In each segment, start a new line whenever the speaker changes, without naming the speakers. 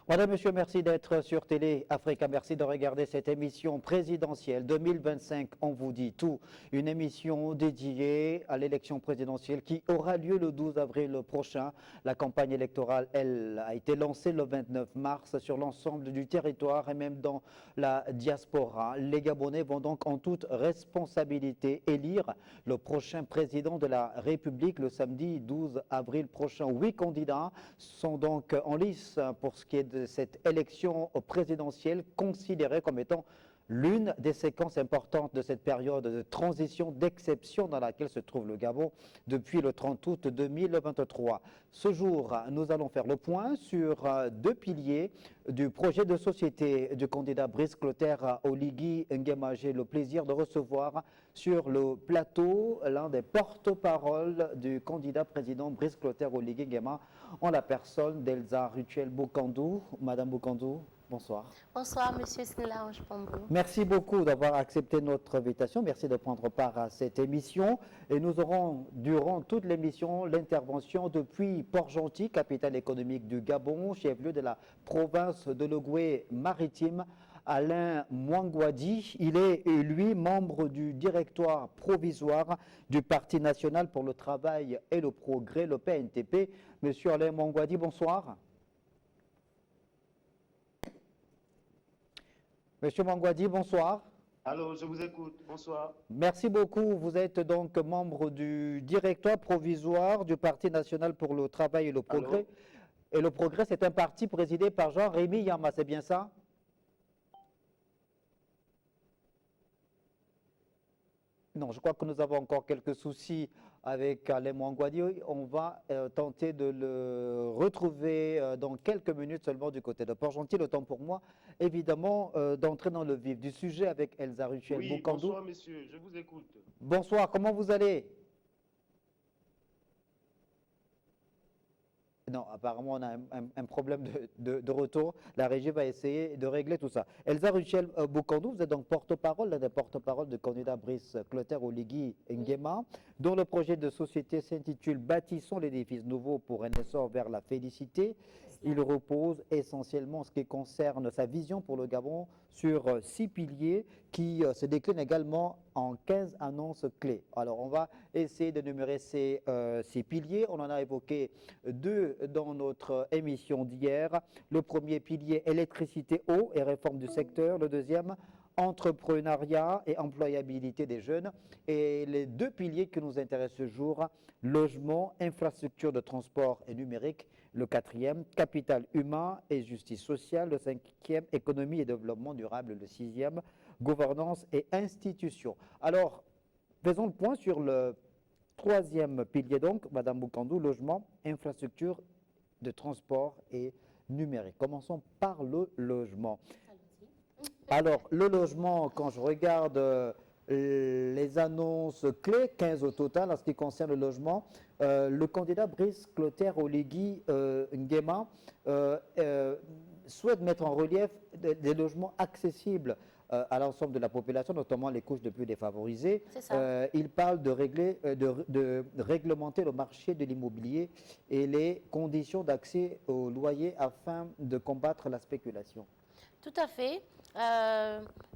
Madame, Monsieur, merci d'être sur Télé Africa. Merci de regarder cette émission présidentielle 2025. On vous dit tout. Une émission dédiée à l'élection présidentielle qui aura lieu le 12 avril prochain. La campagne électorale, elle, a été lancée le 29 mars sur l'ensemble du territoire et même dans la diaspora. Les Gabonais vont donc en toute responsabilité élire le prochain président de la République le samedi 12 avril prochain. 8 candidats sont donc en lice pour ce qui est de cette élection présidentielle considérée comme étant l'une des séquences importantes de cette période de transition d'exception dans laquelle se trouve le Gabon depuis le 30 août 2023. Ce jour, nous allons faire le point sur deux piliers du projet de société du candidat Brice Clotaire Oligui Nguema. J'ai le plaisir de recevoir sur le plateau l'un des porte-parole du candidat président Brice Clotaire Oligui Nguema en la personne d'Elsa Rutuel Bokandou. Madame Bokandou, bonsoir.
Bonsoir, Monsieur Sinlaange Pambou.
Merci beaucoup d'avoir accepté notre invitation. Merci de prendre part à cette émission. Et nous aurons, durant toute l'émission, l'intervention depuis Port-Gentil, capitale économique du Gabon, chef-lieu de la province de l'Ogooué-Maritime, Alain Mwangwadi. Il est, lui, membre du directoire provisoire du Parti national pour le travail et le progrès, le PNTP. Monsieur Alain Mwangwadi, bonsoir. Monsieur Mwangwadi, bonsoir.
Allô, je vous écoute. Bonsoir.
Merci beaucoup. Vous êtes donc membre du directoire provisoire du Parti national pour le travail et le progrès.
Allô?
Et le progrès, c'est un parti présidé par Jean-Rémy Yama, c'est bien ça? Non, je crois que nous avons encore quelques soucis avec Alain Mwangwadi. On va tenter de le retrouver dans quelques minutes seulement du côté de Port-Gentil. Le temps pour moi, évidemment, d'entrer dans le vif du sujet avec Elsa Rutuel
Oui,
Bokandou.
bonsoir monsieur, je vous écoute.
Bonsoir, comment vous allez? Non, apparemment, on a un problème de retour. La régie va essayer de régler tout ça. Elsa Rutuel Bokandou, vous êtes donc porte-parole, l'un des porte-parole du candidat Brice Clotaire Oligui Nguema, dont le projet de société s'intitule Bâtissons l'édifice nouveau pour un essor vers la félicité. Il repose essentiellement en ce qui concerne sa vision pour le Gabon sur 6 piliers qui se déclinent également en 15 annonces clés. Alors, on va essayer d'énumérer ces 6 piliers. On en a évoqué 2 dans notre émission d'hier. Le premier pilier, électricité, eau et réforme du secteur. Le deuxième, entrepreneuriat et employabilité des jeunes. Et les 2 piliers qui nous intéressent ce jour, logement, infrastructure de transport et numérique. Le 4e, capital humain et justice sociale. Le 5e, économie et développement durable. Le 6e, gouvernance et institutions. Alors, faisons le point sur le 3e pilier donc, Madame Bokandou, logement, infrastructure de transport et numérique. Commençons par le logement. Alors, le logement, quand je regarde les annonces clés, 15 au total en ce qui concerne le logement, le candidat Brice Clotaire Oligui Nguema souhaite mettre en relief des logements accessibles à l'ensemble de la population, notamment les couches les plus défavorisées. Il parle de réglementer le marché de l'immobilier et les conditions d'accès au loyer afin de combattre la spéculation.
Tout à fait.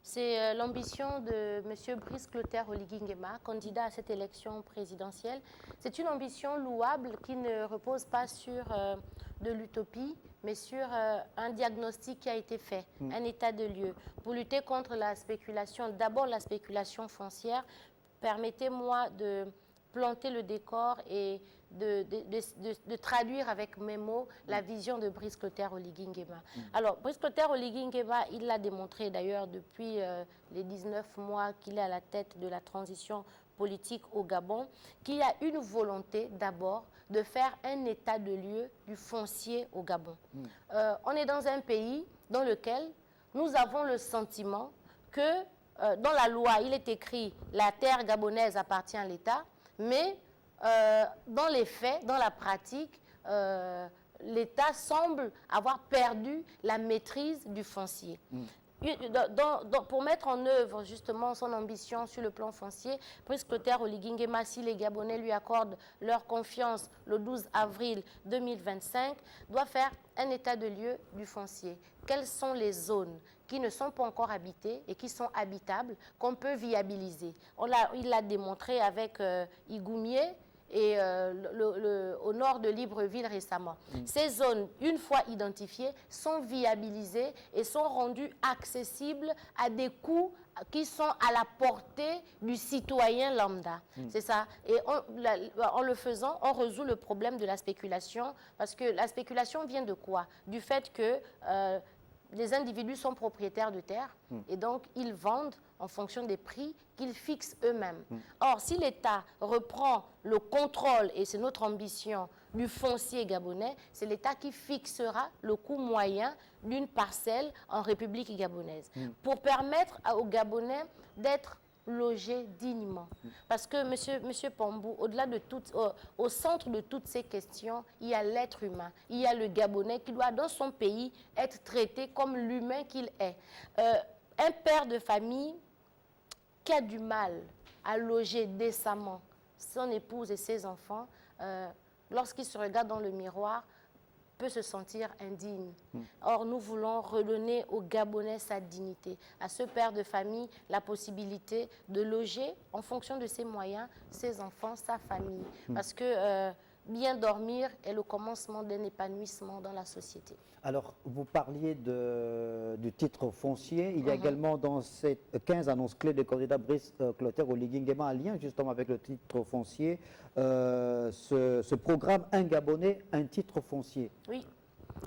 C'est l'ambition de M. Brice Clotaire Oligui Nguema, candidat à cette élection présidentielle. C'est une ambition louable qui ne repose pas sur de l'utopie, mais sur un diagnostic qui a été fait, un état de lieu. Pour lutter contre la spéculation, d'abord la spéculation foncière, permettez-moi de planter le décor et de traduire avec mes mots la vision de Brice Clotaire Oligui Nguema. Alors, Brice Clotaire Oligui Nguema, il l'a démontré d'ailleurs depuis les 19 mois qu'il est à la tête de la transition politique au Gabon, qu'il y a une volonté d'abord de faire un état de lieu du foncier au Gabon. On est dans un pays dans lequel nous avons le sentiment que dans la loi, il est écrit « la terre gabonaise appartient à l'État », mais dans les faits, dans la pratique, l'État semble avoir perdu la maîtrise du foncier. pour mettre en œuvre justement son ambition sur le plan foncier, Brice Clotaire Oligui Nguema, si les Gabonais lui accordent leur confiance le 12 avril 2025, doit faire un état de lieu du foncier. Quelles sont les zones qui ne sont pas encore habitées et qui sont habitables, qu'on peut viabiliser? Il l'a démontré avec Igoumié et au nord de Libreville récemment. Ces zones, une fois identifiées, sont viabilisées et sont rendues accessibles à des coûts qui sont à la portée du citoyen lambda. C'est ça. Et en le faisant, on résout le problème de la spéculation, parce que la spéculation vient de quoi? Du fait que les individus sont propriétaires de terres et donc ils vendent en fonction des prix qu'ils fixent eux-mêmes. Or, si l'État reprend le contrôle, et c'est notre ambition, du foncier gabonais, c'est l'État qui fixera le coût moyen d'une parcelle en République gabonaise pour permettre aux Gabonais d'être logés dignement. Parce que, monsieur Pambou, au-delà de tout, au centre de toutes ces questions, il y a l'être humain. Il y a le Gabonais qui doit, dans son pays, être traité comme l'humain qu'il est. Un père de famille qui a du mal à loger décemment son épouse et ses enfants, lorsqu'il se regarde dans le miroir, peut se sentir indigne. Or, nous voulons redonner au Gabonais sa dignité, à ce père de famille la possibilité de loger en fonction de ses moyens, ses enfants, sa famille. Parce que bien dormir est le commencement d'un épanouissement dans la société.
Alors, vous parliez du titre foncier. Il y a également dans ces 15 annonces clés du candidat Brice Clotaire Oligui Nguema, en lien justement avec le titre foncier, ce programme Un Gabonais, un titre foncier.
Oui,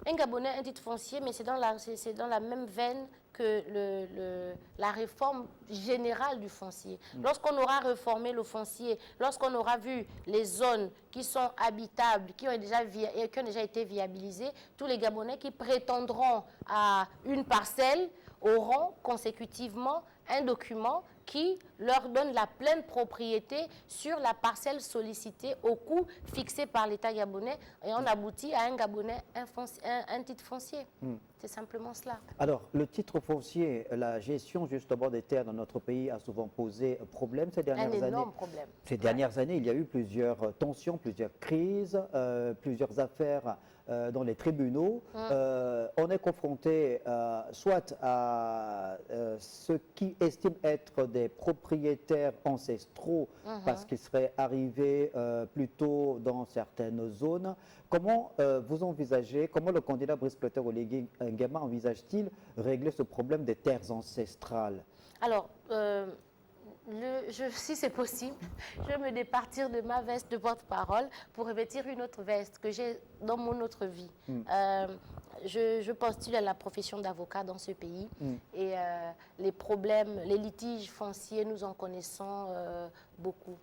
un Gabonais, un titre foncier, mais c'est dans la même veine que la réforme générale du foncier. Lorsqu'on aura réformé le foncier, lorsqu'on aura vu les zones qui sont habitables, qui ont déjà été viabilisées, tous les Gabonais qui prétendront à une parcelle auront consécutivement un document qui leur donne la pleine propriété sur la parcelle sollicitée au coût fixé par l'État gabonais, et on aboutit à un Gabonais, un titre foncier. C'est simplement cela.
Alors, le titre foncier, la gestion justement des terres dans notre pays a souvent posé problème ces dernières années.
Un énorme problème.
Ces dernières années, il y a eu plusieurs tensions, plusieurs crises, plusieurs affaires dans les tribunaux. On est confronté soit à ceux qui estiment être des propriétaires ancestraux parce qu'ils seraient arrivés plus tôt dans certaines zones. Comment vous envisagez, comment le candidat Brice Clotaire Oligui Nguema envisage-t-il régler ce problème des terres ancestrales?
Alors, si c'est possible, je vais me départir de ma veste de porte-parole pour revêtir une autre veste que j'ai dans mon autre vie. Je postule à la profession d'avocat dans ce pays et les problèmes, les litiges fonciers, nous en connaissons beaucoup.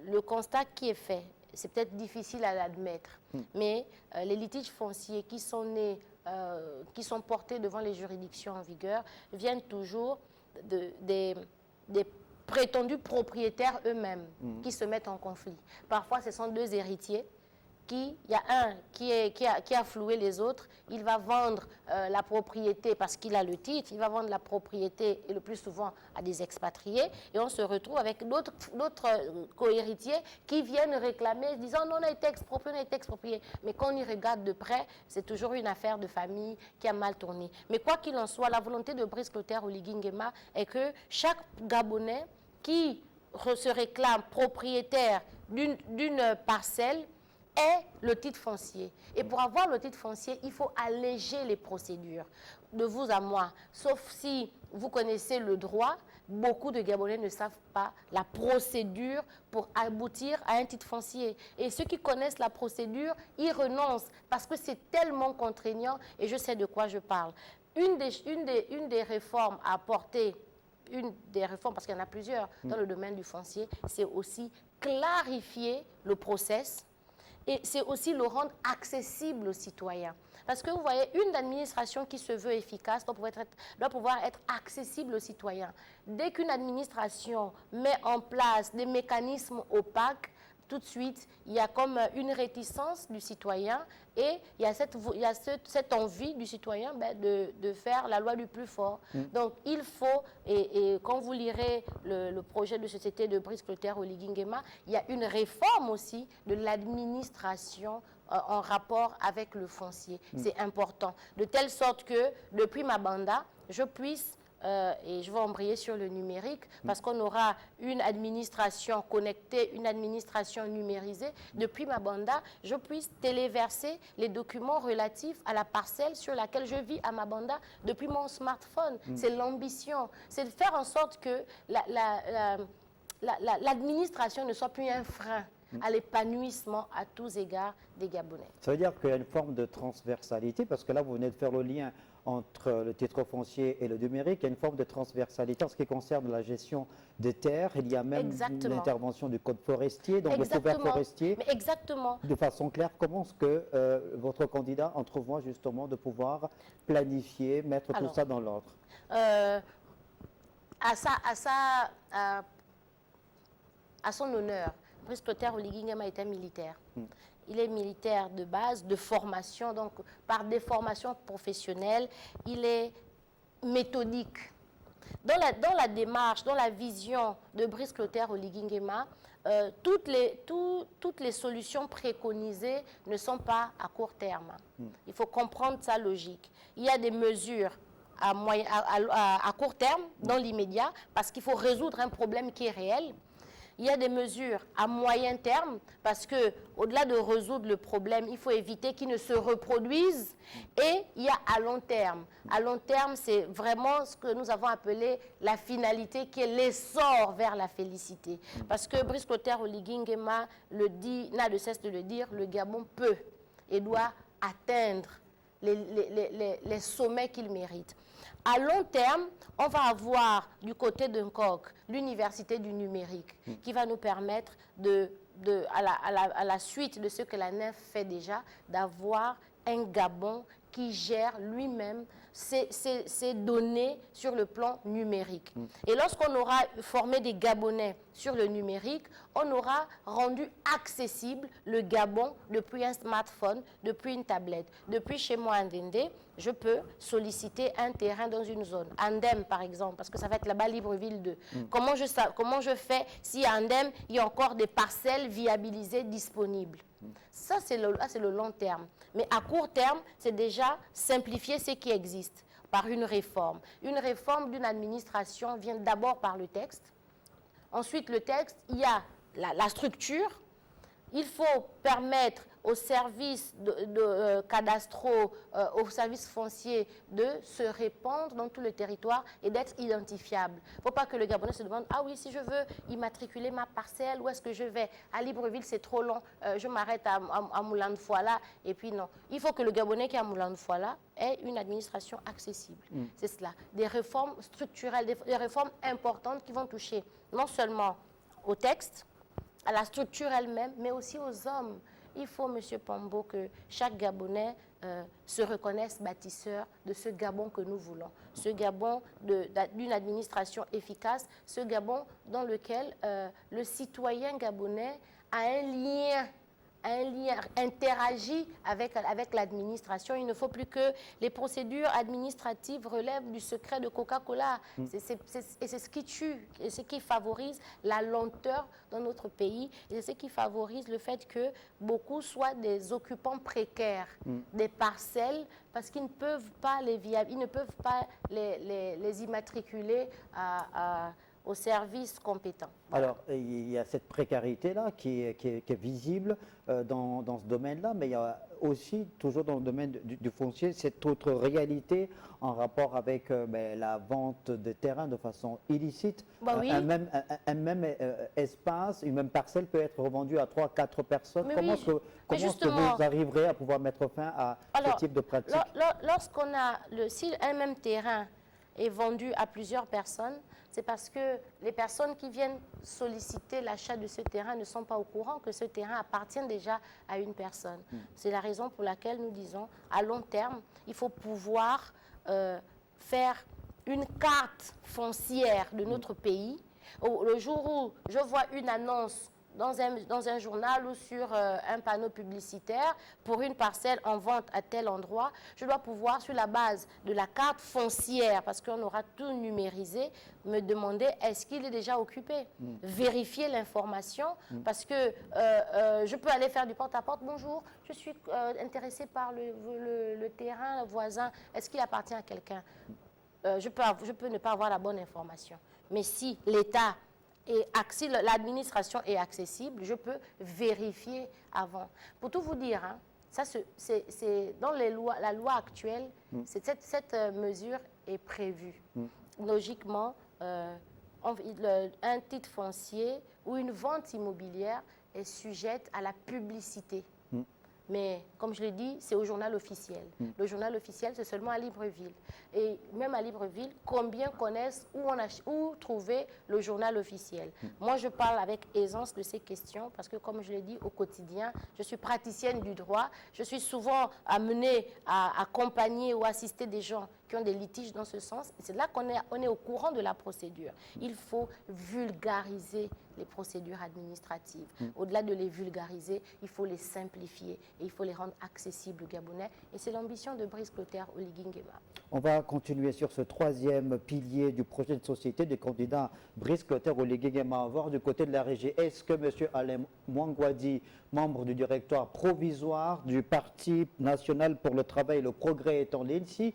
Le constat qui est fait, c'est peut-être difficile à l'admettre, mais les litiges fonciers qui sont nés, qui sont portés devant les juridictions en vigueur, viennent toujours des prétendus propriétaires eux-mêmes qui se mettent en conflit. Parfois, ce sont deux héritiers. Il y a un qui a floué les autres, il va vendre la propriété parce qu'il a le titre, il va vendre la propriété, et le plus souvent à des expatriés, et on se retrouve avec d'autres co-héritiers qui viennent réclamer, disant non, on a été exproprié. Mais quand on y regarde de près, c'est toujours une affaire de famille qui a mal tourné. Mais quoi qu'il en soit, la volonté de Brice Clotaire Oligui Nguema est que chaque Gabonais qui se réclame propriétaire d'une parcelle est le titre foncier. Et pour avoir le titre foncier, il faut alléger les procédures, de vous à moi. Sauf si vous connaissez le droit, beaucoup de Gabonais ne savent pas la procédure pour aboutir à un titre foncier. Et ceux qui connaissent la procédure y renoncent parce que c'est tellement contraignant, et je sais de quoi je parle. Une des réformes à apporter, parce qu'il y en a plusieurs dans le domaine du foncier, c'est aussi clarifier le process. Et c'est aussi le rendre accessible aux citoyens. Parce que vous voyez, une administration qui se veut efficace doit pouvoir être accessible aux citoyens. Dès qu'une administration met en place des mécanismes opaques, tout de suite, il y a comme une réticence du citoyen et il y a cette envie du citoyen de faire la loi du plus fort. Donc, il faut, et quand vous lirez le projet de société de Brice Clotaire Oligui Nguema, il y a une réforme aussi de l'administration en rapport avec le foncier. C'est important. De telle sorte que, depuis Mabanda, je puisse et je vais embrayer sur le numérique parce qu'on aura une administration connectée, une administration numérisée. Depuis Mabanda, je puisse téléverser les documents relatifs à la parcelle sur laquelle je vis à Mabanda depuis mon smartphone. C'est l'ambition. C'est de faire en sorte que l'administration ne soit plus un frein à l'épanouissement à tous égards des Gabonais.
Ça veut dire qu'il y a une forme de transversalité, parce que là, vous venez de faire le lien entre le titre foncier et le numérique. Il y a une forme de transversalité en ce qui concerne la gestion des terres. Il y a même l'intervention du code forestier, donc le couvert forestier.
Mais exactement.
De façon claire, comment est-ce que votre candidat entrevoit justement de pouvoir planifier, mettre tout ça dans l'ordre?
À son honneur, Brice Clotaire Oligui Nguema est un militaire. Il est militaire de base, de formation, donc par des formations professionnelles, il est méthodique. Dans la démarche, dans la vision de Brice Clotaire Oligui Nguema, toutes les solutions préconisées ne sont pas à court terme. Il faut comprendre sa logique. Il y a des mesures à court terme, dans l'immédiat, parce qu'il faut résoudre un problème qui est réel. Il y a des mesures à moyen terme parce que, au-delà de résoudre le problème, il faut éviter qu'il ne se reproduise. Et il y a à long terme. À long terme, c'est vraiment ce que nous avons appelé la finalité, qui est l'essor vers la félicité. Parce que Brice Clotaire Oligui Nguema le dit, n'a de cesse de le dire, le Gabon peut et doit atteindre les sommets qu'il mérite. À long terme, on va avoir du côté de Nkok l'université du numérique qui va nous permettre, à la suite de ce que la NEF fait déjà, d'avoir un Gabon qui gère lui-même ses données sur le plan numérique. Et lorsqu'on aura formé des Gabonais sur le numérique, on aura rendu accessible le Gabon depuis un smartphone, depuis une tablette. Depuis chez moi à Ndende, je peux solliciter un terrain dans une zone. Andem, par exemple, parce que ça va être là-bas Libreville 2. Comment je fais si à Andem, il y a encore des parcelles viabilisées disponibles? Ça, c'est le long terme. Mais à court terme, c'est déjà simplifier ce qui existe par une réforme. Une réforme d'une administration vient d'abord par le texte. Ensuite, le texte, il y a la structure. Il faut permettre aux services cadastraux, aux services fonciers de se répandre dans tout le territoire et d'être identifiables. Il ne faut pas que le Gabonais se demande « Ah oui, si je veux immatriculer ma parcelle, où est-ce que je vais? À Libreville, c'est trop long, je m'arrête à Moulin de Fouala. » Et puis non. Il faut que le Gabonais qui est à Moulin de Fouala ait une administration accessible. C'est cela. Des réformes structurelles, des réformes importantes qui vont toucher non seulement au texte, à la structure elle-même, mais aussi aux hommes. Il faut, M. Pombo, que chaque Gabonais se reconnaisse bâtisseur de ce Gabon que nous voulons. Ce Gabon d'une administration efficace, ce Gabon dans lequel le citoyen gabonais a un lien interagit avec l'administration. Il ne faut plus que les procédures administratives relèvent du secret de Coca-Cola. Et c'est ce qui tue, et ce qui favorise la lenteur dans notre pays, et c'est ce qui favorise le fait que beaucoup soient des occupants précaires des parcelles parce qu'ils ne peuvent pas les immatriculer aux services compétents. Voilà.
Alors, il y a cette précarité-là qui est visible dans ce domaine-là, mais il y a aussi, toujours dans le domaine du foncier, cette autre réalité en rapport avec la vente de terrains de façon illicite.
Oui.
Un même espace, une même parcelle peut être revendue à 3-4 personnes. Comment est-ce que vous arriverez à pouvoir mettre fin à ce type de pratique?
Si un même terrain est vendu à plusieurs personnes, c'est parce que les personnes qui viennent solliciter l'achat de ce terrain ne sont pas au courant que ce terrain appartient déjà à une personne. C'est la raison pour laquelle nous disons, à long terme, il faut pouvoir faire une carte foncière de notre pays. Le jour où je vois une annonce dans un journal ou sur un panneau publicitaire pour une parcelle en vente à tel endroit, je dois pouvoir, sur la base de la carte foncière, parce qu'on aura tout numérisé, me demander est-ce qu'il est déjà occupé. Vérifier l'information, parce que je peux aller faire du porte-à-porte. Bonjour, je suis intéressé par le terrain voisin. Est-ce qu'il appartient à quelqu'un? Je peux ne pas avoir la bonne information. Mais si l'État l'administration est accessible, je peux vérifier avant. Pour tout vous dire, hein, ça, c'est dans la loi actuelle, cette mesure est prévue. Logiquement, un titre foncier ou une vente immobilière est sujette à la publicité. Mais comme je l'ai dit, c'est au journal officiel. Le journal officiel, c'est seulement à Libreville. Et même à Libreville, combien connaissent où trouver le journal officiel? Moi, je parle avec aisance de ces questions parce que, comme je l'ai dit, au quotidien, je suis praticienne du droit. Je suis souvent amenée à accompagner ou assister des gens qui ont des litiges dans ce sens. C'est là qu'on est au courant de la procédure. Il faut vulgariser les procédures administratives. Au-delà de les vulgariser, il faut les simplifier et il faut les rendre accessibles aux Gabonais. Et c'est l'ambition de Brice Clotaire Oligui Nguema.
On va continuer sur ce troisième pilier du projet de société du candidat Brice Clotaire Oligui Nguema. On va voir du côté de la régie. Est-ce que M. Alain Mwangwadi, membre du directoire provisoire du Parti national pour le travail et le progrès, est en ligne? Si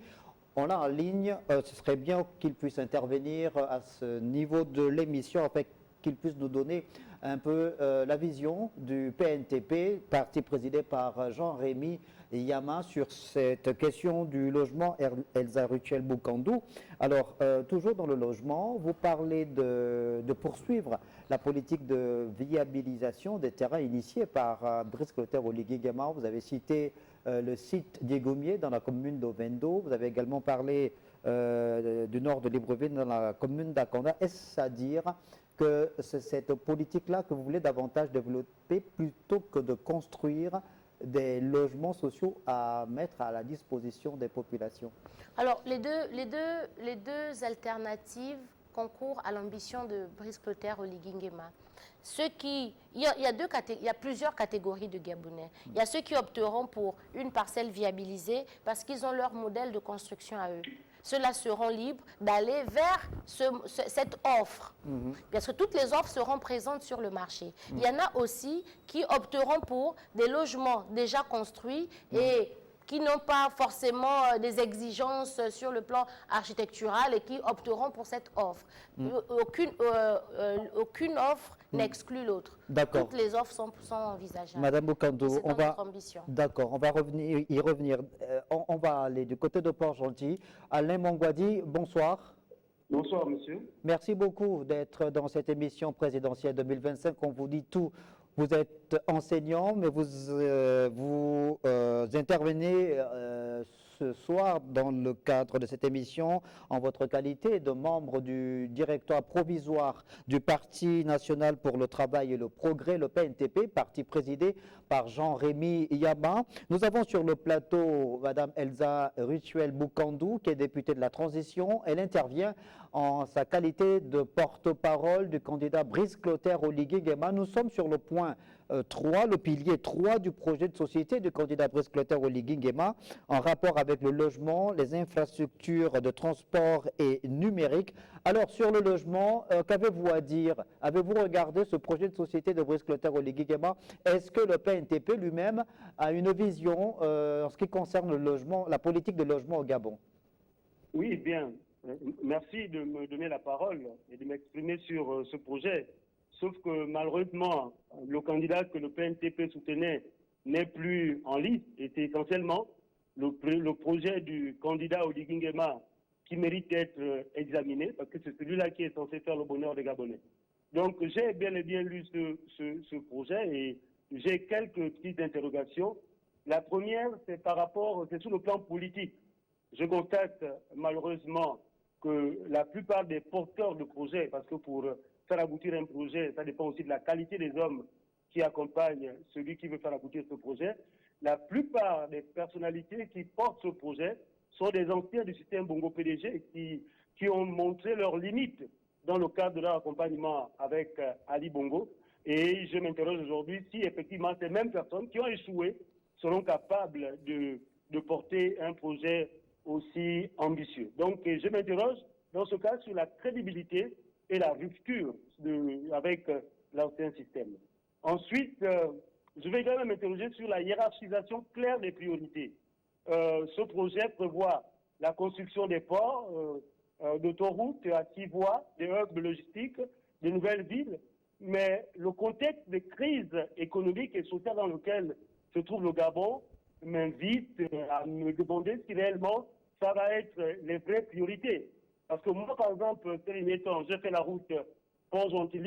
on l'a en ligne, ce serait bien qu'il puisse intervenir à ce niveau de l'émission afin qu'il puisse nous donner un peu la vision du PNTP, parti présidé par Jean-Rémy Yama, sur cette question du logement Elsa Ruchel Boukandou. Alors, toujours dans le logement, vous parlez de poursuivre la politique de viabilisation des terrains initiée par Brice Clotaire Oligui Nguema. Vous avez cité le site d'Égoumier dans la commune d'Ovendo. Vous avez également parlé du nord de Libreville dans la commune d'Akanda. Est-ce à dire que c'est cette politique-là que vous voulez davantage développer plutôt que de construire des logements sociaux à mettre à la disposition des populations?
Alors, les deux alternatives concourent à l'ambition de Brice Clotaire Oligui Nguema. Il y a plusieurs catégories de Gabonais. Il y a ceux qui opteront pour une parcelle viabilisée parce qu'ils ont leur modèle de construction à eux. Ceux-là seront libres d'aller vers cette offre. Parce que toutes les offres seront présentes sur le marché. Il y en a aussi qui opteront pour des logements déjà construits et qui n'ont pas forcément des exigences sur le plan architectural et qui opteront pour cette offre. Aucune offre n'exclut l'autre. Toutes les offres sont envisageables.
Madame Boukandou,
on va
y revenir. On va aller du côté de Port-Gentil. Alain Mwangwadi, bonsoir.
Bonsoir, monsieur.
Merci beaucoup d'être dans cette émission présidentielle 2025. On vous dit tout. Vous êtes enseignant, mais vous intervenez ce soir dans le cadre de cette émission en votre qualité de membre du directoire provisoire du Parti national pour le travail et le progrès, le PNTP, parti présidé par Jean-Rémy Yama. Nous avons sur le plateau Madame Elsa Ruchel Boukandou, qui est députée de la transition. Elle intervient en sa qualité de porte-parole du candidat Brice Clotaire Oligui Nguema. Nous sommes sur le point 3, le pilier 3 du projet de société du candidat Brice Clotaire Oligui Nguema, en rapport avec le logement, les infrastructures de transport et numérique. Alors, sur le logement, qu'avez-vous à dire? Avez-vous regardé ce projet de société de Brice Clotaire Oligui Nguema? Est-ce que le PNTP lui-même a une vision en ce qui concerne le logement, la politique de logement au Gabon?
Oui, bien. Merci de me donner la parole et de m'exprimer sur ce projet. Sauf que malheureusement, le candidat que le PNTP soutenait n'est plus en liste et c'est essentiellement le projet du candidat Oligui Nguema qui mérite d'être examiné parce que c'est celui-là qui est censé faire le bonheur des Gabonais. Donc j'ai bel et bien lu ce projet et j'ai quelques petites interrogations. La première, c'est c'est sur le plan politique. Je constate malheureusement que la plupart des porteurs de projets, parce que pour faire aboutir un projet, ça dépend aussi de la qualité des hommes qui accompagnent celui qui veut faire aboutir ce projet. La plupart des personnalités qui portent ce projet sont des anciens du système Bongo PDG qui ont montré leurs limites dans le cadre de leur accompagnement avec Ali Bongo. Et je m'interroge aujourd'hui si effectivement ces mêmes personnes qui ont échoué seront capables de porter un projet aussi ambitieux. Donc je m'interroge dans ce cas sur la crédibilité et la rupture avec l'ancien système. Ensuite, je vais également m'interroger sur la hiérarchisation claire des priorités. Ce projet prévoit la construction des ports, d'autoroutes à 6 voies, des hubs logistiques, de nouvelles villes, mais le contexte de crise économique et sociale dans lequel se trouve le Gabon m'invite à me demander si réellement ça va être les vraies priorités. Parce que moi, par exemple, ces derniers temps, j'ai fait la route Port-Gentil,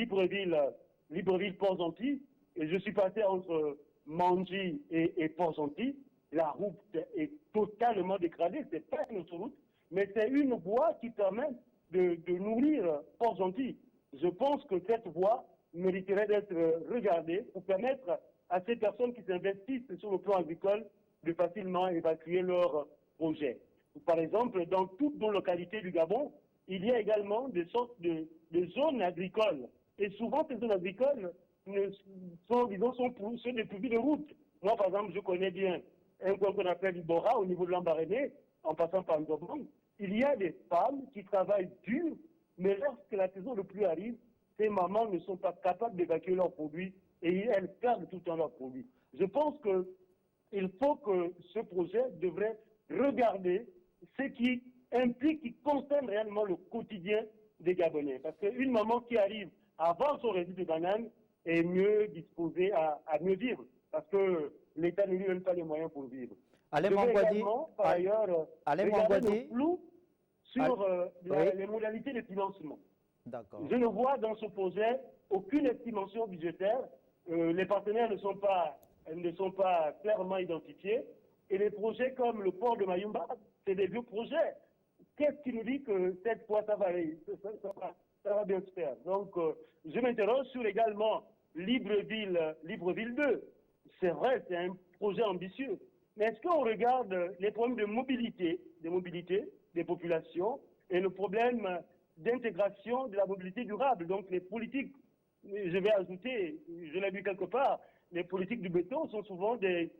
Libreville-Port-Gentil, et je suis passé entre Mandji et Port-Gentil. La route est totalement dégradée, ce n'est pas une autoroute, mais c'est une voie qui permet de nourrir Port-Gentil. Je pense que cette voie mériterait d'être regardée pour permettre à ces personnes qui s'investissent sur le plan agricole de facilement évacuer leurs projets. Par exemple, dans toutes nos localités du Gabon, il y a également des sortes de zones agricoles. Et souvent, ces zones agricoles sont dépourvues de routes. Moi, par exemple, je connais bien un coin qu'on appelle Ibora, au niveau de l'Ambaréné, en passant par Ndobang. Il y a des femmes qui travaillent dur, mais lorsque la saison de pluie arrive, ces mamans ne sont pas capables d'évacuer leurs produits et elles perdent tout le temps leurs produits. Je pense qu'il faut que ce projet devrait regarder ce qui implique, qui concerne réellement le quotidien des Gabonais. Parce qu'une maman qui arrive à vendre son résidu de banane est mieux disposée à mieux vivre. Parce que l'État ne lui donne pas les moyens pour vivre.
Alain
Je vais
Mangwadi,
également, par ailleurs, regarder le flou sur les modalités de financement. Je ne vois dans ce projet aucune estimation budgétaire. Les partenaires ne sont pas clairement identifiés. Et les projets comme le port de Mayumba, c'est des vieux projets. Qu'est-ce qui nous dit que cette fois, ça va bien se faire? Donc, je m'interroge sur également Libreville 2. C'est vrai, c'est un projet ambitieux. Mais est-ce qu'on regarde les problèmes de mobilité des populations et le problème d'intégration de la mobilité durable? Donc, les politiques, je vais ajouter, je l'ai vu quelque part, les politiques du béton sont souvent des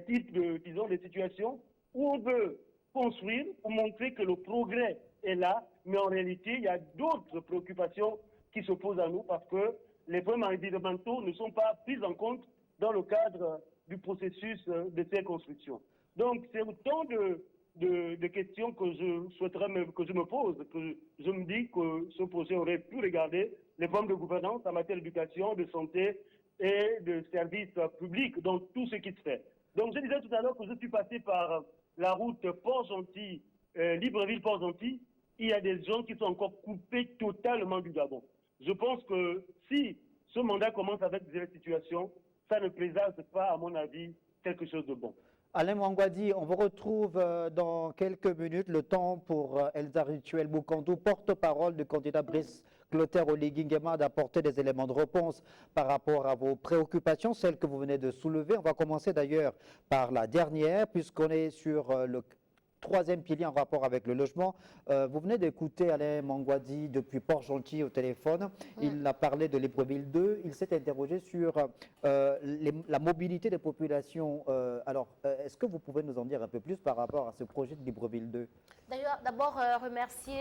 types disons, des situations où on veut construire pour montrer que le progrès est là, mais en réalité, il y a d'autres préoccupations qui se posent à nous parce que les problèmes environnementaux ne sont pas pris en compte dans le cadre du processus de ces constructions. Donc, c'est autant de questions que je me pose, que je me dis que ce projet aurait pu regarder les problèmes de gouvernance en matière d'éducation, de santé et de services publics, donc tout ce qui se fait. Donc, je disais tout à l'heure que je suis passé par la route Port-Gentil, Libreville-Port-Gentil. Il y a des gens qui sont encore coupés totalement du Gabon. Je pense que si ce mandat commence avec des situations, ça ne présage pas, à mon avis, quelque chose de bon.
Alain Mangwadi, on vous retrouve dans quelques minutes. Le temps pour Elsa Rituel Bukandou, porte-parole du candidat Brice Clotaire Oligui Nguema, d'apporter des éléments de réponse par rapport à vos préoccupations, celles que vous venez de soulever. On va commencer d'ailleurs par la dernière, puisqu'on est sur le troisième pilier en rapport avec le logement. Vous venez d'écouter Alain Mangwadi depuis Port-Gentil au téléphone. Il a parlé de Libreville 2. Il s'est interrogé sur la mobilité des populations. Alors, est-ce que vous pouvez nous en dire un peu plus par rapport à ce projet de Libreville 2?
D'ailleurs, d'abord, remercier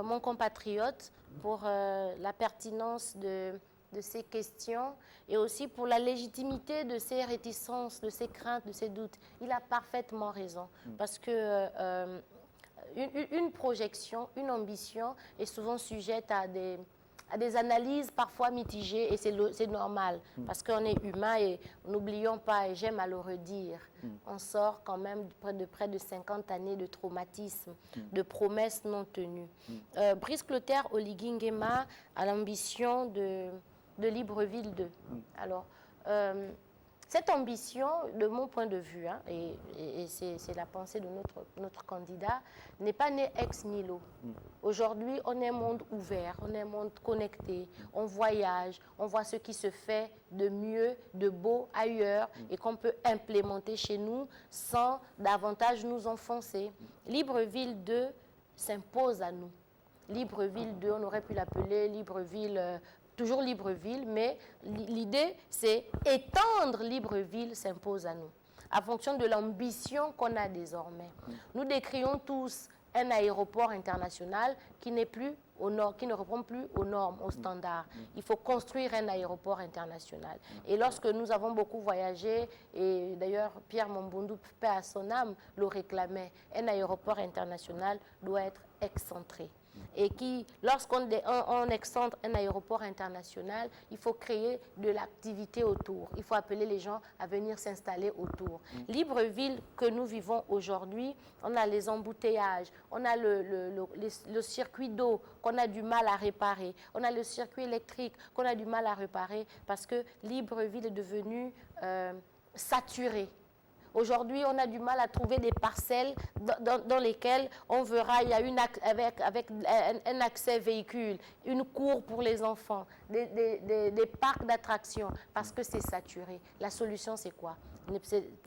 mon compatriote pour la pertinence de ces questions et aussi pour la légitimité de ces réticences, de ces craintes, de ces doutes. Il a parfaitement raison parce que une projection, une ambition est souvent sujette à des analyses parfois mitigées et c'est normal parce qu'on est humain et n'oublions pas, et j'aime à le redire, on sort quand même de près de 50 années de traumatisme, de promesses non tenues. Brice Clotaire Oligui Nguema a l'ambition de Libreville 2. Alors, cette ambition, de mon point de vue, et c'est la pensée de notre candidat, n'est pas née ex nihilo. Aujourd'hui, on est un monde ouvert, on est un monde connecté, on voyage, on voit ce qui se fait de mieux, de beau ailleurs et qu'on peut implémenter chez nous sans davantage nous enfoncer. Libreville 2 s'impose à nous. Libreville 2, on aurait pu l'appeler Libreville toujours Libreville, mais l'idée, c'est étendre Libreville s'impose à nous, en fonction de l'ambition qu'on a désormais. Nous décrions tous un aéroport international qui n'est plus aux normes, qui ne répond plus aux normes, aux standards. Il faut construire un aéroport international. Et lorsque nous avons beaucoup voyagé, et d'ailleurs Pierre Mombundu, paix à son âme, le réclamait, un aéroport international doit être excentré. Et lorsqu'on excentre un aéroport international, il faut créer de l'activité autour. Il faut appeler les gens à venir s'installer autour. Libreville que nous vivons aujourd'hui, on a les embouteillages, on a le circuit d'eau qu'on a du mal à réparer, on a le circuit électrique qu'on a du mal à réparer parce que Libreville est devenue saturée. Aujourd'hui, on a du mal à trouver des parcelles dans lesquelles on verra, il y a avec un accès véhicule, une cour pour les enfants, des parcs d'attractions, parce que c'est saturé. La solution, c'est quoi?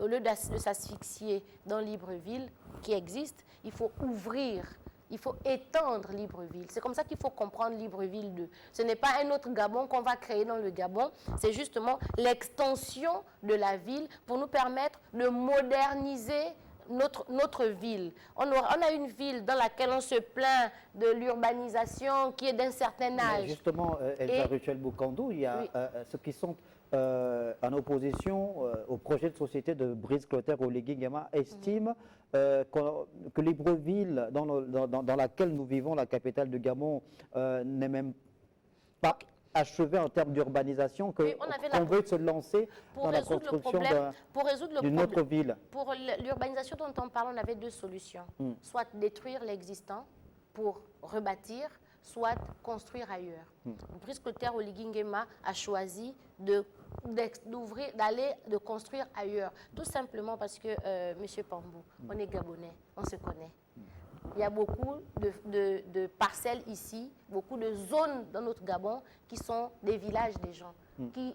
Au lieu de s'asphyxier dans Libreville, qui existe, il faut ouvrir. Il faut étendre Libreville. C'est comme ça qu'il faut comprendre Libreville 2. Ce n'est pas un autre Gabon qu'on va créer dans le Gabon, c'est justement l'extension de la ville pour nous permettre de moderniser notre ville. On a une ville dans laquelle on se plaint de l'urbanisation qui est d'un certain âge.
Mais justement, Elsa Ruchel Bukandou, il y a ceux qui sont en opposition au projet de société de Brice Clotaire Oligui Nguema estiment que Libreville, dans laquelle nous vivons, la capitale du Gabon, n'est même pas achevée en termes d'urbanisation, qu'on veut se lancer dans la construction d'une autre ville.
Pour l'urbanisation dont on parle, on avait deux solutions. Soit détruire l'existant pour rebâtir, soit construire ailleurs. Brice Clotaire Oligui Nguema a choisi de construire ailleurs. Tout simplement parce que, M. Pambou, on est Gabonais, on se connaît. Il y a beaucoup de parcelles ici, beaucoup de zones dans notre Gabon qui sont des villages des gens.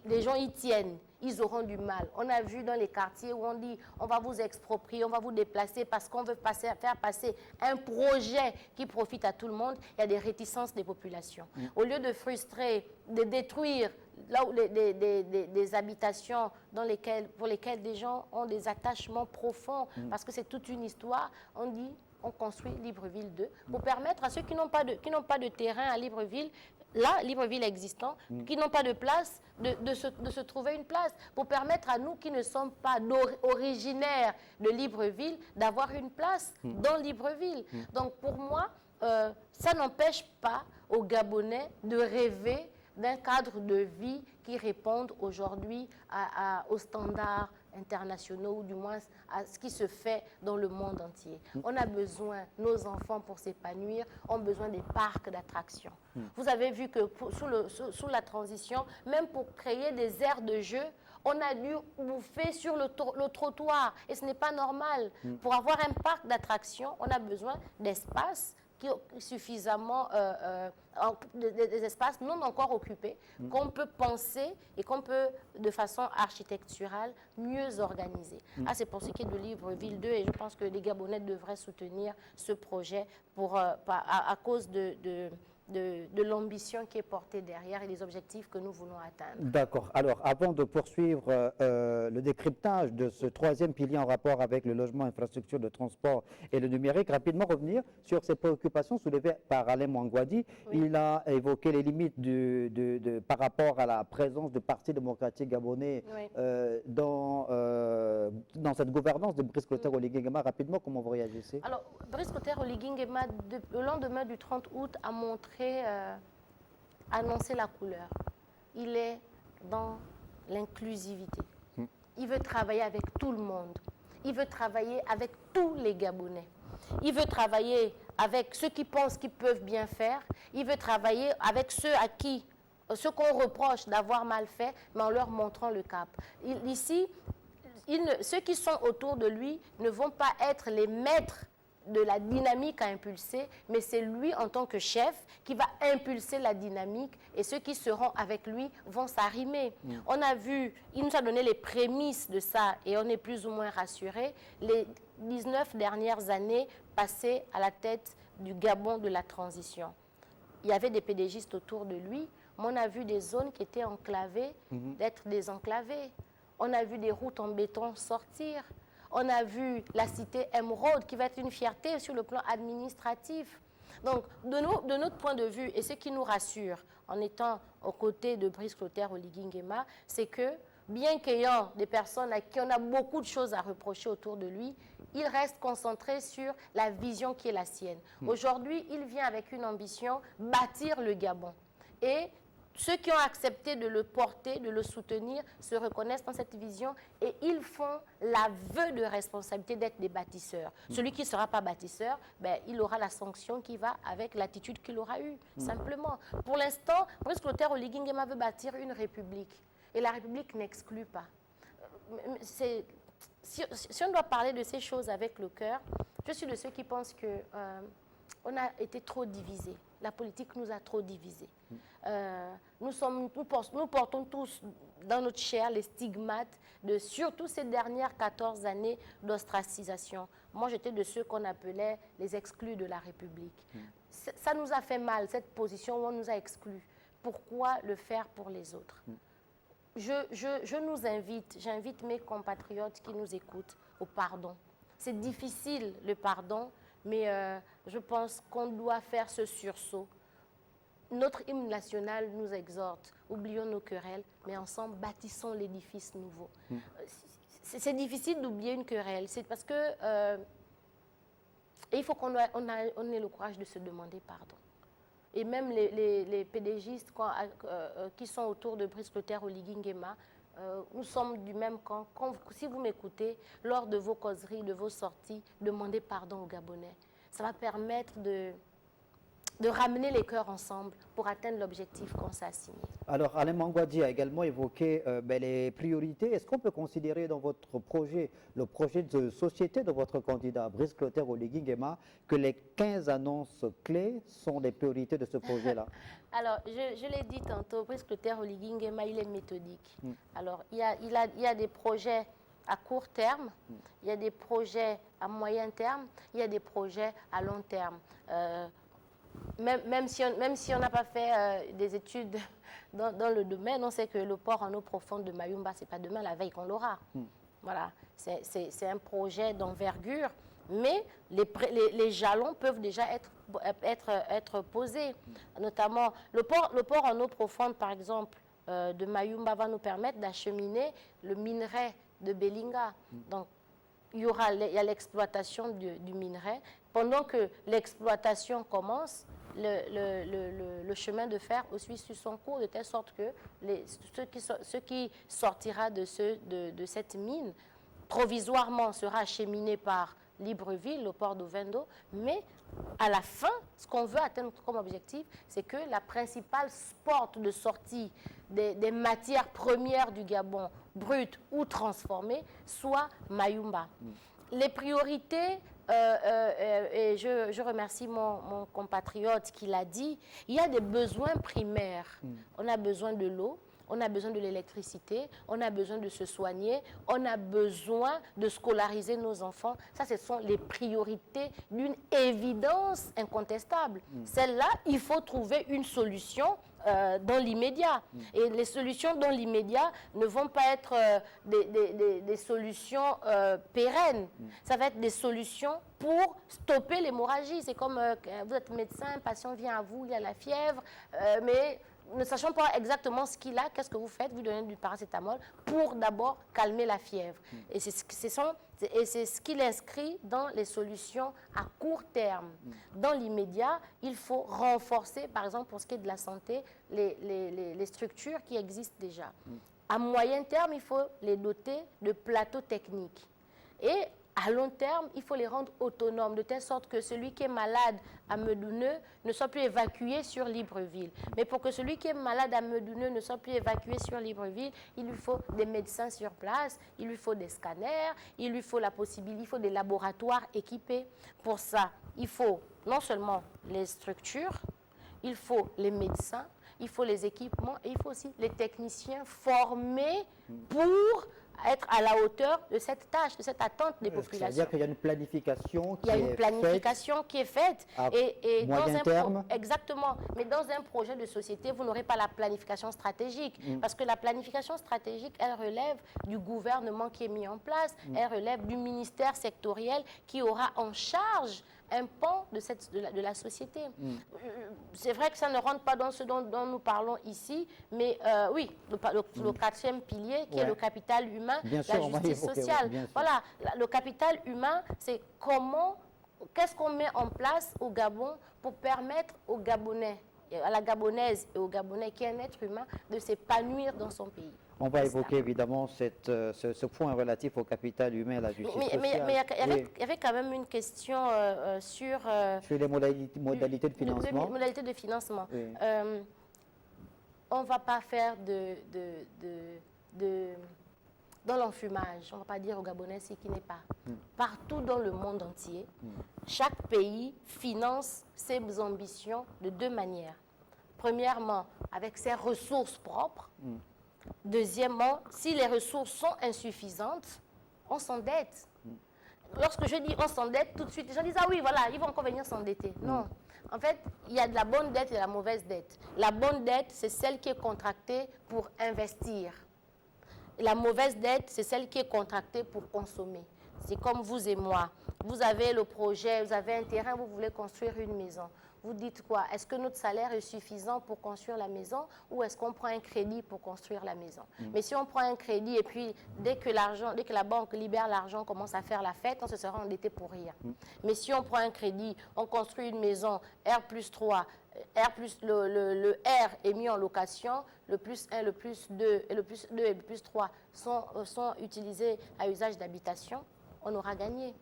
Les gens y tiennent, ils auront du mal. On a vu dans les quartiers où on dit on va vous exproprier, on va vous déplacer parce qu'on veut faire passer un projet qui profite à tout le monde. Il y a des réticences des populations. Au lieu de frustrer, de détruire là où des habitations pour lesquelles des gens ont des attachements profonds, parce que c'est toute une histoire, on dit on construit Libreville 2 pour permettre à ceux qui n'ont pas de terrain à Libreville, là, Libreville existant, qui n'ont pas de place, de se trouver une place, pour permettre à nous qui ne sommes pas originaires de Libreville d'avoir une place dans Libreville. Donc pour moi, ça n'empêche pas aux Gabonais de rêver d'un cadre de vie qui réponde aujourd'hui aux standards internationaux ou du moins à ce qui se fait dans le monde entier. On a besoin, nos enfants pour s'épanouir ont besoin des parcs d'attractions. Vous avez vu que sous la transition, même pour créer des aires de jeu, on a dû bouffer sur le trottoir et ce n'est pas normal. Pour avoir un parc d'attractions, on a besoin d'espace suffisamment des espaces non encore occupés qu'on peut penser et qu'on peut de façon architecturale mieux organiser. C'est pour ce qui est de Libreville 2 et je pense que les Gabonais devraient soutenir ce projet à cause de l'ambition qui est portée derrière et des objectifs que nous voulons atteindre.
D'accord. Alors, avant de poursuivre le décryptage de ce troisième pilier en rapport avec le logement, infrastructure de transport et le numérique, rapidement revenir sur ces préoccupations soulevées par Alain Mouangouadi. Oui. Il a évoqué les limites par rapport à la présence du Parti démocratique gabonais dans cette gouvernance de Brice Clotaire Oligui Nguema. Rapidement, comment vous réagissez?
Alors, Brice Clotaire Oligui Nguema, le lendemain du 30 août, a montré annoncer la couleur. Il est dans l'inclusivité. Il veut travailler avec tout le monde. Il veut travailler avec tous les Gabonais. Il veut travailler avec ceux qui pensent qu'ils peuvent bien faire. Il veut travailler avec ceux qu'on reproche d'avoir mal fait, mais en leur montrant le cap. Ceux qui sont autour de lui ne vont pas être les maîtres de la dynamique à impulser, mais c'est lui en tant que chef qui va impulser la dynamique et ceux qui seront avec lui vont s'arrimer. On a vu, il nous a donné les prémices de ça et on est plus ou moins rassuré. Les 19 dernières années passées à la tête du Gabon de la transition. Il y avait des pédégistes autour de lui. mais on a vu des zones qui étaient enclavées d'être désenclavées. On a vu des routes en béton sortir. On a vu la cité émeraude qui va être une fierté sur le plan administratif. Donc, de notre point de vue, et ce qui nous rassure en étant aux côtés de Brice Clotaire Oligui Nguema, c'est que bien qu'ayant des personnes à qui on a beaucoup de choses à reprocher autour de lui, il reste concentré sur la vision qui est la sienne. Aujourd'hui, il vient avec une ambition, bâtir le Gabon. Et ceux qui ont accepté de le porter, de le soutenir, se reconnaissent dans cette vision et ils font l'aveu de responsabilité d'être des bâtisseurs. Celui qui ne sera pas bâtisseur, ben, il aura la sanction qui va avec l'attitude qu'il aura eue, simplement. Pour l'instant, Brice Clotaire Oligui Nguema veut bâtir une république. Et la République n'exclut pas. Si on doit parler de ces choses avec le cœur, je suis de ceux qui pensent qu'on a été trop divisés. La politique nous a trop divisés. Nous portons tous dans notre chair les stigmates de surtout ces dernières 14 années d'ostracisation. Moi, j'étais de ceux qu'on appelait les exclus de la République. Ça nous a fait mal, cette position où on nous a exclus. Pourquoi le faire pour les autres ? J'invite mes compatriotes qui nous écoutent au pardon. C'est difficile le pardon, mais je pense qu'on doit faire ce sursaut. Notre hymne national nous exhorte, oublions nos querelles, mais ensemble bâtissons l'édifice nouveau. C'est difficile d'oublier une querelle, c'est parce que il faut qu'on ait le courage de se demander pardon. Et même les pédégistes qui sont autour de Brice Clotaire Oligui Nguema, nous sommes du même camp. Si vous m'écoutez, lors de vos causeries, de vos sorties, demandez pardon aux Gabonais. Ça va permettre de ramener les cœurs ensemble pour atteindre l'objectif qu'on s'est assigné.
Alors, Alain Mangouadji a également évoqué les priorités. Est-ce qu'on peut considérer dans votre projet, le projet de société de votre candidat, Brice Clotaire Oligui Nguema, que les 15 annonces clés sont des priorités de ce projet-là?
Alors, je l'ai dit tantôt, Brice Clotaire Oligui Nguema, il est méthodique. Alors, il y a des projets à court terme, il y a des projets à moyen terme, il y a des projets à long terme. Même si on n'a pas fait des études dans le domaine, on sait que le port en eau profonde de Mayumba, ce n'est pas demain la veille qu'on l'aura. Voilà, c'est un projet d'envergure, mais les jalons peuvent déjà être posés. Notamment, le port en eau profonde, par exemple, de Mayumba va nous permettre d'acheminer le minerai de Belinga. Donc, il y a l'exploitation du minerai. Pendant que l'exploitation commence, le chemin de fer suit son cours de telle sorte que ce qui sortira de cette mine provisoirement sera acheminé par Libreville, au port d'Ovendo, mais à la fin, ce qu'on veut atteindre comme objectif, c'est que la principale porte de sortie des matières premières du Gabon, brutes ou transformées, soit Mayumba. Les priorités, et je remercie mon compatriote qui l'a dit, il y a des besoins primaires. On a besoin de l'eau, on a besoin de l'électricité, on a besoin de se soigner, on a besoin de scolariser nos enfants. Ça, ce sont les priorités d'une évidence incontestable. Celle-là, il faut trouver une solution dans l'immédiat. Et les solutions dans l'immédiat ne vont pas être des solutions pérennes. Ça va être des solutions pour stopper l'hémorragie. C'est comme vous êtes médecin, un patient vient à vous, il a la fièvre, mais ne sachant pas exactement ce qu'il a, qu'est-ce que vous faites? Vous donnez du paracétamol pour d'abord calmer la fièvre. Et c'est ce qu'il inscrit dans les solutions à court terme. Dans l'immédiat, il faut renforcer, par exemple, pour ce qui est de la santé, les structures qui existent déjà. À moyen terme, il faut les doter de plateaux techniques. Et à long terme, il faut les rendre autonomes, de telle sorte que celui qui est malade à Medouneux ne soit plus évacué sur Libreville. Mais pour que celui qui est malade à Medouneux ne soit plus évacué sur Libreville, il lui faut des médecins sur place, il lui faut des scanners, il lui faut la possibilité, il faut des laboratoires équipés. Pour ça, il faut non seulement les structures, il faut les médecins, il faut les équipements et il faut aussi les techniciens formés pour être à la hauteur de cette tâche, de cette attente des populations.
C'est-à-dire qu'il y a une planification qui
Il y a
est
une planification qui est faite.
à
Et
moyen terme.
Exactement. Mais dans un projet de société, vous n'aurez pas la planification stratégique. Parce que la planification stratégique, elle relève du gouvernement qui est mis en place, elle relève du ministère sectoriel qui aura en charge un pan de la société. C'est vrai que ça ne rentre pas dans ce dont nous parlons ici, mais oui, le quatrième pilier qui est le capital humain,
Bien
la
sûr, on va
justice
évoquer,
sociale.
bien sûr.
Voilà, le capital humain, c'est qu'est-ce qu'on met en place au Gabon pour permettre aux Gabonais, à la Gabonaise et aux Gabonais qui est un être humain, de s'épanouir dans son pays.
On va évoquer évidemment ce point relatif au capital humain et à la justice sociale.
Mais il y avait quand même une question sur
les modalités de financement.
Les modalités de financement.
Oui.
On ne va pas faire dans l'enfumage. On ne va pas dire aux Gabonais ce qui n'est pas. Partout dans le monde entier, chaque pays finance ses ambitions de deux manières. Premièrement, avec ses ressources propres. Deuxièmement, si les ressources sont insuffisantes, on s'endette. Lorsque je dis on s'endette, tout de suite, les gens disent « Ah oui, voilà, ils vont encore venir s'endetter ». Non. En fait, il y a de la bonne dette et de la mauvaise dette. La bonne dette, c'est celle qui est contractée pour investir. Et la mauvaise dette, c'est celle qui est contractée pour consommer. C'est comme vous et moi. Vous avez le projet, vous avez un terrain, vous voulez construire une maison. Vous dites quoi? Est-ce que notre salaire est suffisant pour construire la maison ou est-ce qu'on prend un crédit pour construire la maison? Mais si on prend un crédit et puis dès que la banque libère l'argent, commence à faire la fête, on se sera endetté pour rien. Mais si on prend un crédit, on construit une maison R+3, le R est mis en location, le +1, le +2 et le +2 et le +3 sont utilisés à usage d'habitation, on aura gagné.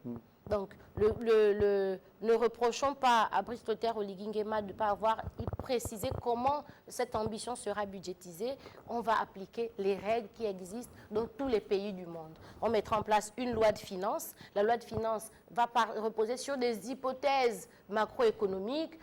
Donc, ne reprochons pas à Brice Clotaire Oligui Nguema de ne pas avoir précisé comment cette ambition sera budgétisée. On va appliquer les règles qui existent dans tous les pays du monde. On mettra en place une loi de finances. La loi de finances va reposer sur des hypothèses macroéconomiques.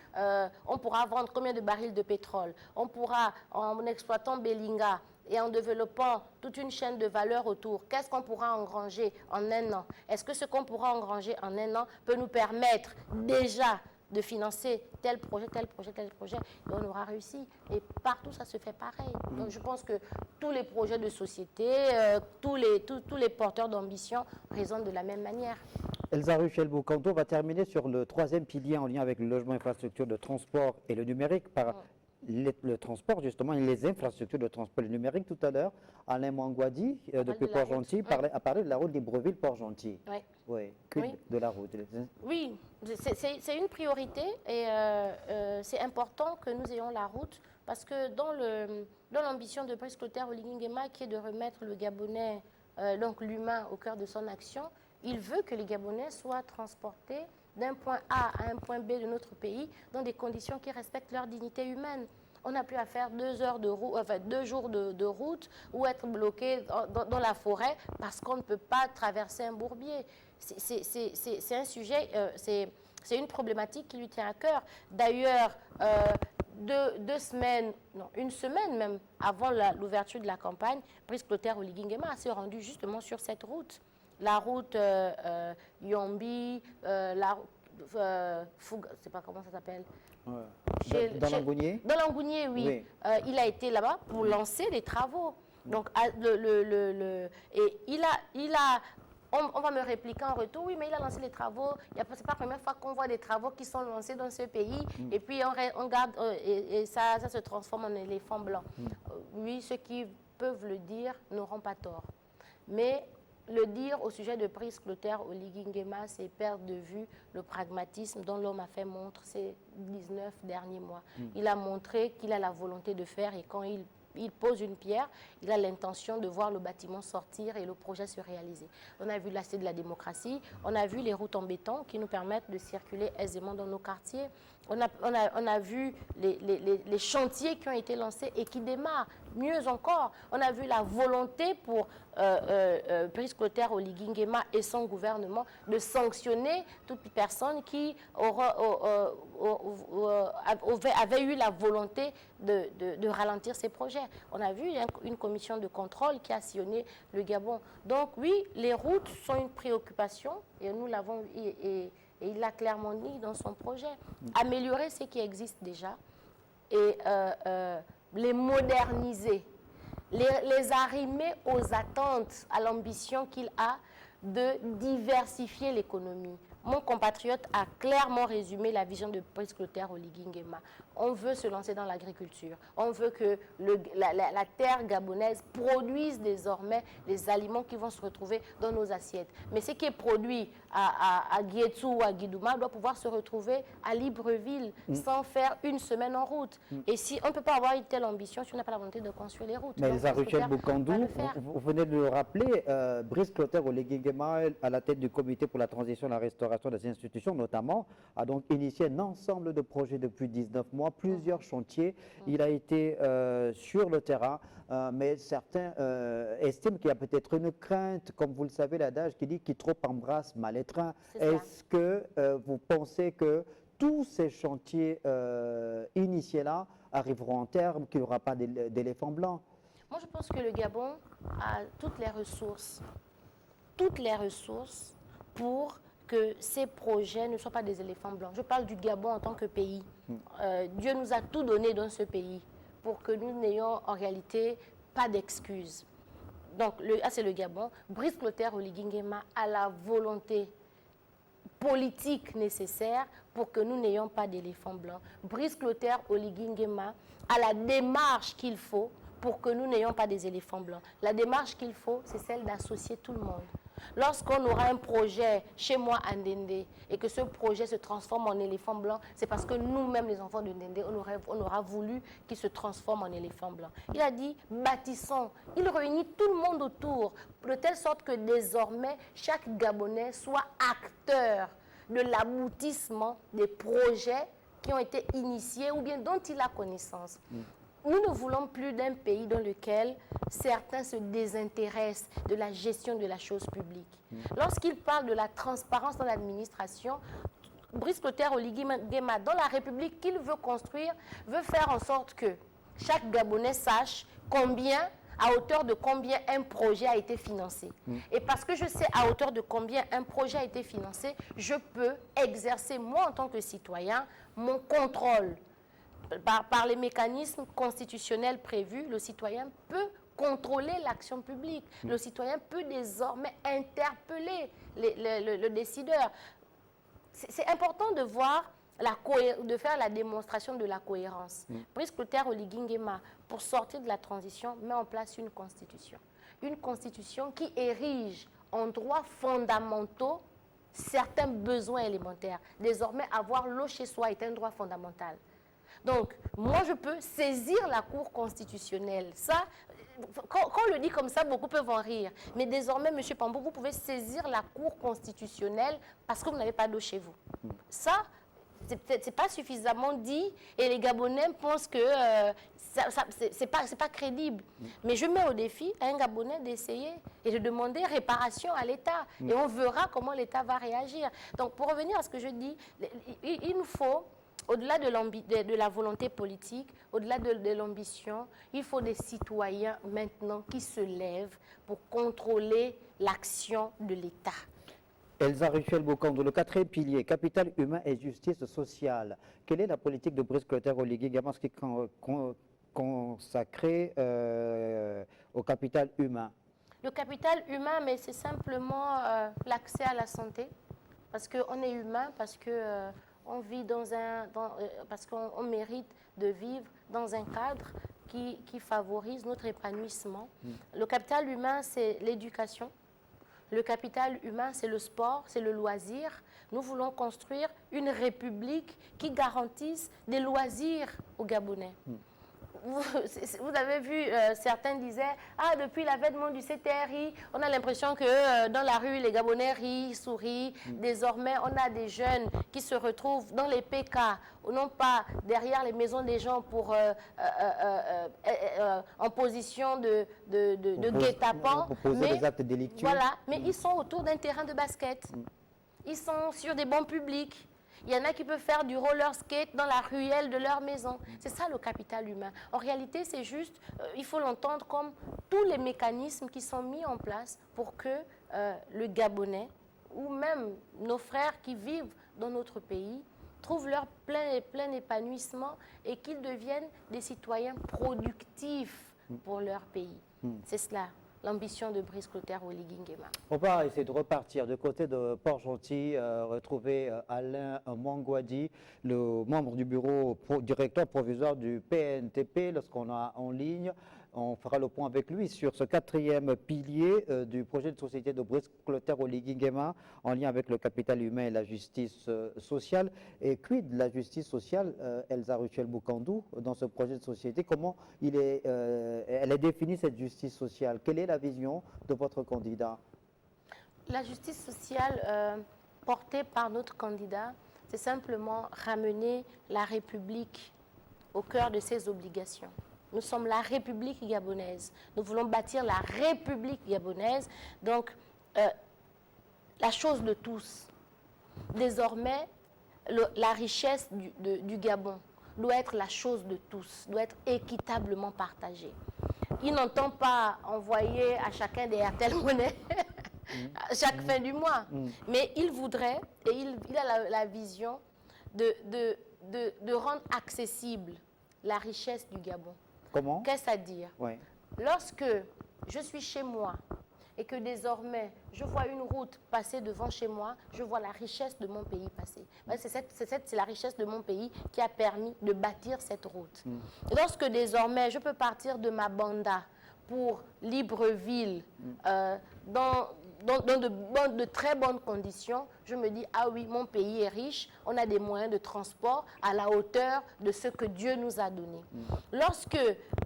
On pourra vendre combien de barils de pétrole. On pourra, en exploitant Belinga, et en développant toute une chaîne de valeur autour, qu'est-ce qu'on pourra engranger en un an? Est-ce que ce qu'on pourra engranger en un an peut nous permettre déjà de financer tel projet, tel projet, tel projet, et on aura réussi. Et partout, ça se fait pareil. Donc, je pense que tous les projets de société, tous les porteurs d'ambition raisonnent de la même manière.
Elsa Ruchel Boucanto va terminer sur le troisième pilier en lien avec le logement, infrastructure de transport et le numérique par le transport, justement, et les infrastructures de transport et le numérique. Tout à l'heure, Alain Mangouadi, depuis Port-Gentil, a parlé de la route Libreville-Port-Gentil. Oui. De la route.
Oui, c'est une priorité et c'est important que nous ayons la route parce que dans l'ambition de Brice Clotaire Oligui Nguema, qui est de remettre le Gabonais, donc l'humain, au cœur de son action, il veut que les Gabonais soient transportés d'un point A à un point B de notre pays dans des conditions qui respectent leur dignité humaine. On n'a plus à faire 2 jours de route ou être bloqué dans la forêt parce qu'on ne peut pas traverser un bourbier. C'est un sujet, c'est une problématique qui lui tient à cœur. D'ailleurs, une semaine même avant l'ouverture de la campagne, Brice Clotaire Oligui Nguema s'est rendu justement sur cette route. La route Yombi, Fouga, je ne sais pas comment ça s'appelle.
Dans Langounier?
Dans Langounier, oui. Il a été là-bas pour lancer les travaux. Donc, on va me répliquer en retour, oui, mais il a lancé les travaux. Ce n'est pas la première fois qu'on voit des travaux qui sont lancés dans ce pays. Et puis, on garde, et ça se transforme en éléphant blanc. Oui, ceux qui peuvent le dire n'auront pas tort. Mais le dire au sujet de Brice Clotaire Oligui Nguema, c'est perdre de vue le pragmatisme dont l'homme a fait montre ces 19 derniers mois. Il a montré qu'il a la volonté de faire et quand il pose une pierre, il a l'intention de voir le bâtiment sortir et le projet se réaliser. On a vu l'AC de la démocratie, on a vu les routes en béton qui nous permettent de circuler aisément dans nos quartiers. On a vu les chantiers qui ont été lancés et qui démarrent. Mieux encore, on a vu la volonté pour Brice Clotaire Oligui Nguema et son gouvernement de sanctionner toute personne qui avait eu la volonté de ralentir ces projets. On a vu une commission de contrôle qui a sillonné le Gabon. Donc oui, les routes sont une préoccupation et nous l'avons et il l'a clairement dit dans son projet. Améliorer ce qui existe déjà et les moderniser, les arrimer aux attentes, à l'ambition qu'il a de diversifier l'économie. Mon compatriote a clairement résumé la vision de Brice Clotaire Oligui Nguema. On veut se lancer dans l'agriculture. On veut que la terre gabonaise produise désormais les aliments qui vont se retrouver dans nos assiettes. Mais ce qui est produit à Guétou ou à Guidouma doit pouvoir se retrouver à Libreville sans faire une semaine en route. Et si on ne peut pas avoir une telle ambition si on n'a pas la volonté de construire les routes.
Mais Elsa Ruchel Bokandou, vous venez de le rappeler, Brice Clotaire Oligui Nguema, à la tête du comité pour la transition et la restauration des institutions notamment, a donc initié un ensemble de projets depuis 19 mois, plusieurs chantiers. Il a été sur le terrain, mais certains estiment qu'il y a peut-être une crainte, comme vous le savez, l'adage qui dit qui trop embrasse mal étreint. Est-ce que vous pensez que tous ces chantiers initiés-là arriveront en terme, qu'il n'y aura pas d'éléphant blanc?
Moi, je pense que le Gabon a toutes les ressources pour que ces projets ne soient pas des éléphants blancs. Je parle du Gabon en tant que pays. Dieu nous a tout donné dans ce pays pour que nous n'ayons en réalité pas d'excuses. Donc, c'est le Gabon. Brice Clotaire Oligui Nguema a la volonté politique nécessaire pour que nous n'ayons pas d'éléphants blancs. Brice Clotaire Oligui Nguema a la démarche qu'il faut pour que nous n'ayons pas des éléphants blancs. La démarche qu'il faut, c'est celle d'associer tout le monde. Lorsqu'on aura un projet chez moi à Ndendé et que ce projet se transforme en éléphant blanc, c'est parce que nous-mêmes, les enfants de Ndendé, on aura voulu qu'il se transforme en éléphant blanc. Il a dit, bâtissons. Il réunit tout le monde autour, de telle sorte que désormais, chaque Gabonais soit acteur de l'aboutissement des projets qui ont été initiés ou bien dont il a connaissance. Nous ne voulons plus d'un pays dans lequel certains se désintéressent de la gestion de la chose publique. Lorsqu'il parle de la transparence dans l'administration, Brice Clotaire Oligui Nguema, dans la République qu'il veut construire, veut faire en sorte que chaque Gabonais sache à hauteur de combien un projet a été financé. Et parce que je sais à hauteur de combien un projet a été financé, je peux exercer, moi en tant que citoyen, mon contrôle. Par les mécanismes constitutionnels prévus, le citoyen peut contrôler l'action publique. Le citoyen peut désormais interpeller le décideur. C'est important de voir, de faire la démonstration de la cohérence. Brice Clotaire Oligui Nguema, pour sortir de la transition, met en place une constitution. Une constitution qui érige en droits fondamentaux certains besoins élémentaires. Désormais, avoir l'eau chez soi est un droit fondamental. Donc, moi, je peux saisir la Cour constitutionnelle. Ça, quand on le dit comme ça, beaucoup peuvent en rire. Mais désormais, M. Pambou, vous pouvez saisir la Cour constitutionnelle parce que vous n'avez pas d'eau chez vous. Ça, c'est pas suffisamment dit et les Gabonais pensent que c'est pas crédible. Mais je mets au défi à un Gabonais d'essayer et de demander réparation à l'État. Et on verra comment l'État va réagir. Donc, pour revenir à ce que je dis, il nous faut... Au-delà de la volonté politique, au-delà de l'ambition, il faut des citoyens maintenant qui se lèvent pour contrôler l'action de l'État.
Elsa Ruchel Bokandou, le quatrième pilier, capital humain et justice sociale. Quelle est la politique de Brice Clotaire Oligui Nguema qui est consacrée au capital humain? Le
capital humain, mais c'est simplement l'accès à la santé, parce qu'on est humain, parce que... on vit parce qu'on mérite de vivre dans un cadre qui favorise notre épanouissement. Le capital humain, c'est l'éducation. Le capital humain, c'est le sport, c'est le loisir. Nous voulons construire une république qui garantisse des loisirs aux Gabonais. vous avez vu, certains disaient, ah, depuis l'avènement du CTRI, on a l'impression que dans la rue, les Gabonais rient, sourient. Désormais, on a des jeunes qui se retrouvent dans les PK, ou non pas derrière les maisons des gens pour, en position de guet-apens.
Pour poser des actes délictueux.
Voilà, mais ils sont autour d'un terrain de basket. Ils sont sur des bancs publics. Il y en a qui peuvent faire du roller skate dans la ruelle de leur maison. C'est ça le capital humain. En réalité, c'est juste, il faut l'entendre comme tous les mécanismes qui sont mis en place pour que le Gabonais, ou même nos frères qui vivent dans notre pays, trouvent leur plein épanouissement et qu'ils deviennent des citoyens productifs pour leur pays. C'est cela, l'ambition de Brice Clotaire Oligui Nguema.
On va essayer de repartir du côté de Port-Gentil, retrouver Alain Mangouadi, le membre du bureau directeur provisoire du PNTP, lorsqu'on a en ligne. On fera le point avec lui sur ce 4e pilier du projet de société de Brice Clotaire Oligui Nguema en lien avec le capital humain et la justice sociale. Et quid de la justice sociale, Elsa Ruchel Boukandou, dans ce projet de société, comment elle est définie cette justice sociale? Quelle est la vision de votre candidat?
La justice sociale portée par notre candidat, c'est simplement ramener la République au cœur de ses obligations. Nous sommes la République gabonaise. Nous voulons bâtir la République gabonaise. Donc, la chose de tous. Désormais, la richesse du Gabon doit être la chose de tous, doit être équitablement partagée. Il n'entend pas envoyer à chacun des RTL Monnaie à chaque fin du mois. Mais il voudrait, et il a la vision de rendre accessible la richesse du Gabon.
Comment?
Qu'est-ce à dire? Lorsque je suis chez moi et que désormais je vois une route passer devant chez moi, je vois la richesse de mon pays passer. C'est la richesse de mon pays qui a permis de bâtir cette route. Lorsque désormais je peux partir de ma banda pour Libreville dans de très bonnes conditions, je me dis, ah oui, mon pays est riche, on a des moyens de transport à la hauteur de ce que Dieu nous a donné. Lorsque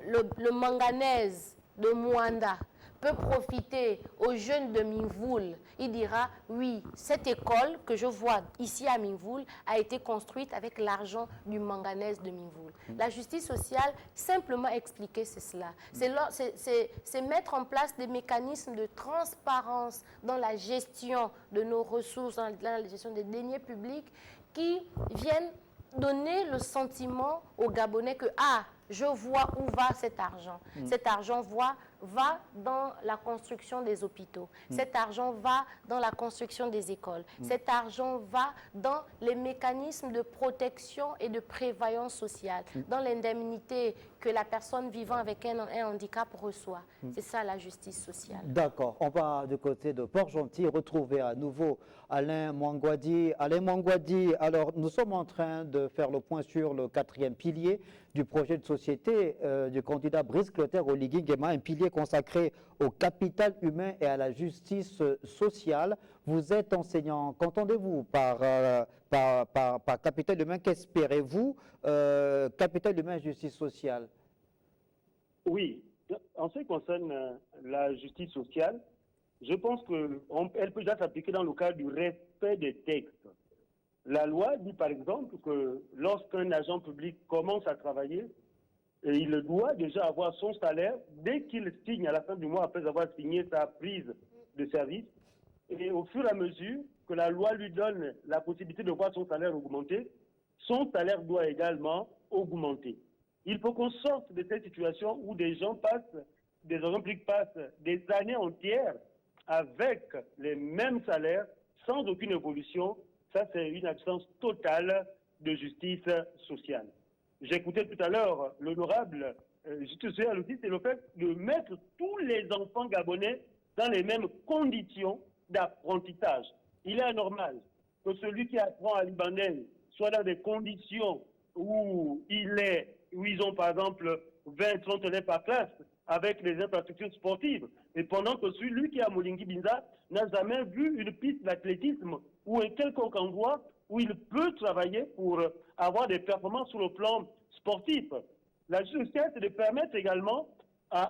le manganèse de Mwanda peut profiter aux jeunes de Minvoul, il dira, oui, cette école que je vois ici à Minvoul a été construite avec l'argent du manganèse de Minvoul. La justice sociale, simplement expliquer, c'est cela. C'est mettre en place des mécanismes de transparence dans la gestion de nos ressources, dans la gestion des deniers publics, qui viennent donner le sentiment aux Gabonais que, ah, je vois où va cet argent. Cet argent va dans la construction des hôpitaux. Cet argent va dans la construction des écoles. Cet argent va dans les mécanismes de protection et de prévoyance sociale, dans l'indemnité que la personne vivant avec un handicap reçoit. C'est ça la justice sociale.
D'accord. On va du côté de Port-Gentil retrouver à nouveau Alain Mangouadi. Alain Mangouadi, alors nous sommes en train de faire le point sur le 4e pilier du projet de société du candidat Brice Clotaire Oligui Nguema, un pilier consacré au capital humain et à la justice sociale. Vous êtes enseignant. Qu'entendez-vous par capital humain? Qu'espérez-vous capital humain et justice sociale?
Oui, en ce qui concerne la justice sociale, je pense qu'elle peut déjà s'appliquer dans le cadre du respect des textes. La loi dit par exemple que lorsqu'un agent public commence à travailler, il doit déjà avoir son salaire dès qu'il signe à la fin du mois après avoir signé sa prise de service. Et au fur et à mesure que la loi lui donne la possibilité de voir son salaire augmenter, son salaire doit également augmenter. Il faut qu'on sorte de cette situation où des agents publics passent des années entières avec les mêmes salaires sans aucune évolution. Ça, c'est une absence totale de justice sociale. J'écoutais tout à l'heure l'honorable justice sociale aussi, c'est le fait de mettre tous les enfants gabonais dans les mêmes conditions d'apprentissage. Il est anormal que celui qui apprend à libanais soit dans des conditions où ils ont par exemple 20-30 élèves par classe avec les infrastructures sportives, et pendant que celui qui est à Molingi Binza n'a jamais vu une piste d'athlétisme ou un quelconque endroit où il peut travailler pour avoir des performances sur le plan sportif. La justice sociale, c'est de permettre également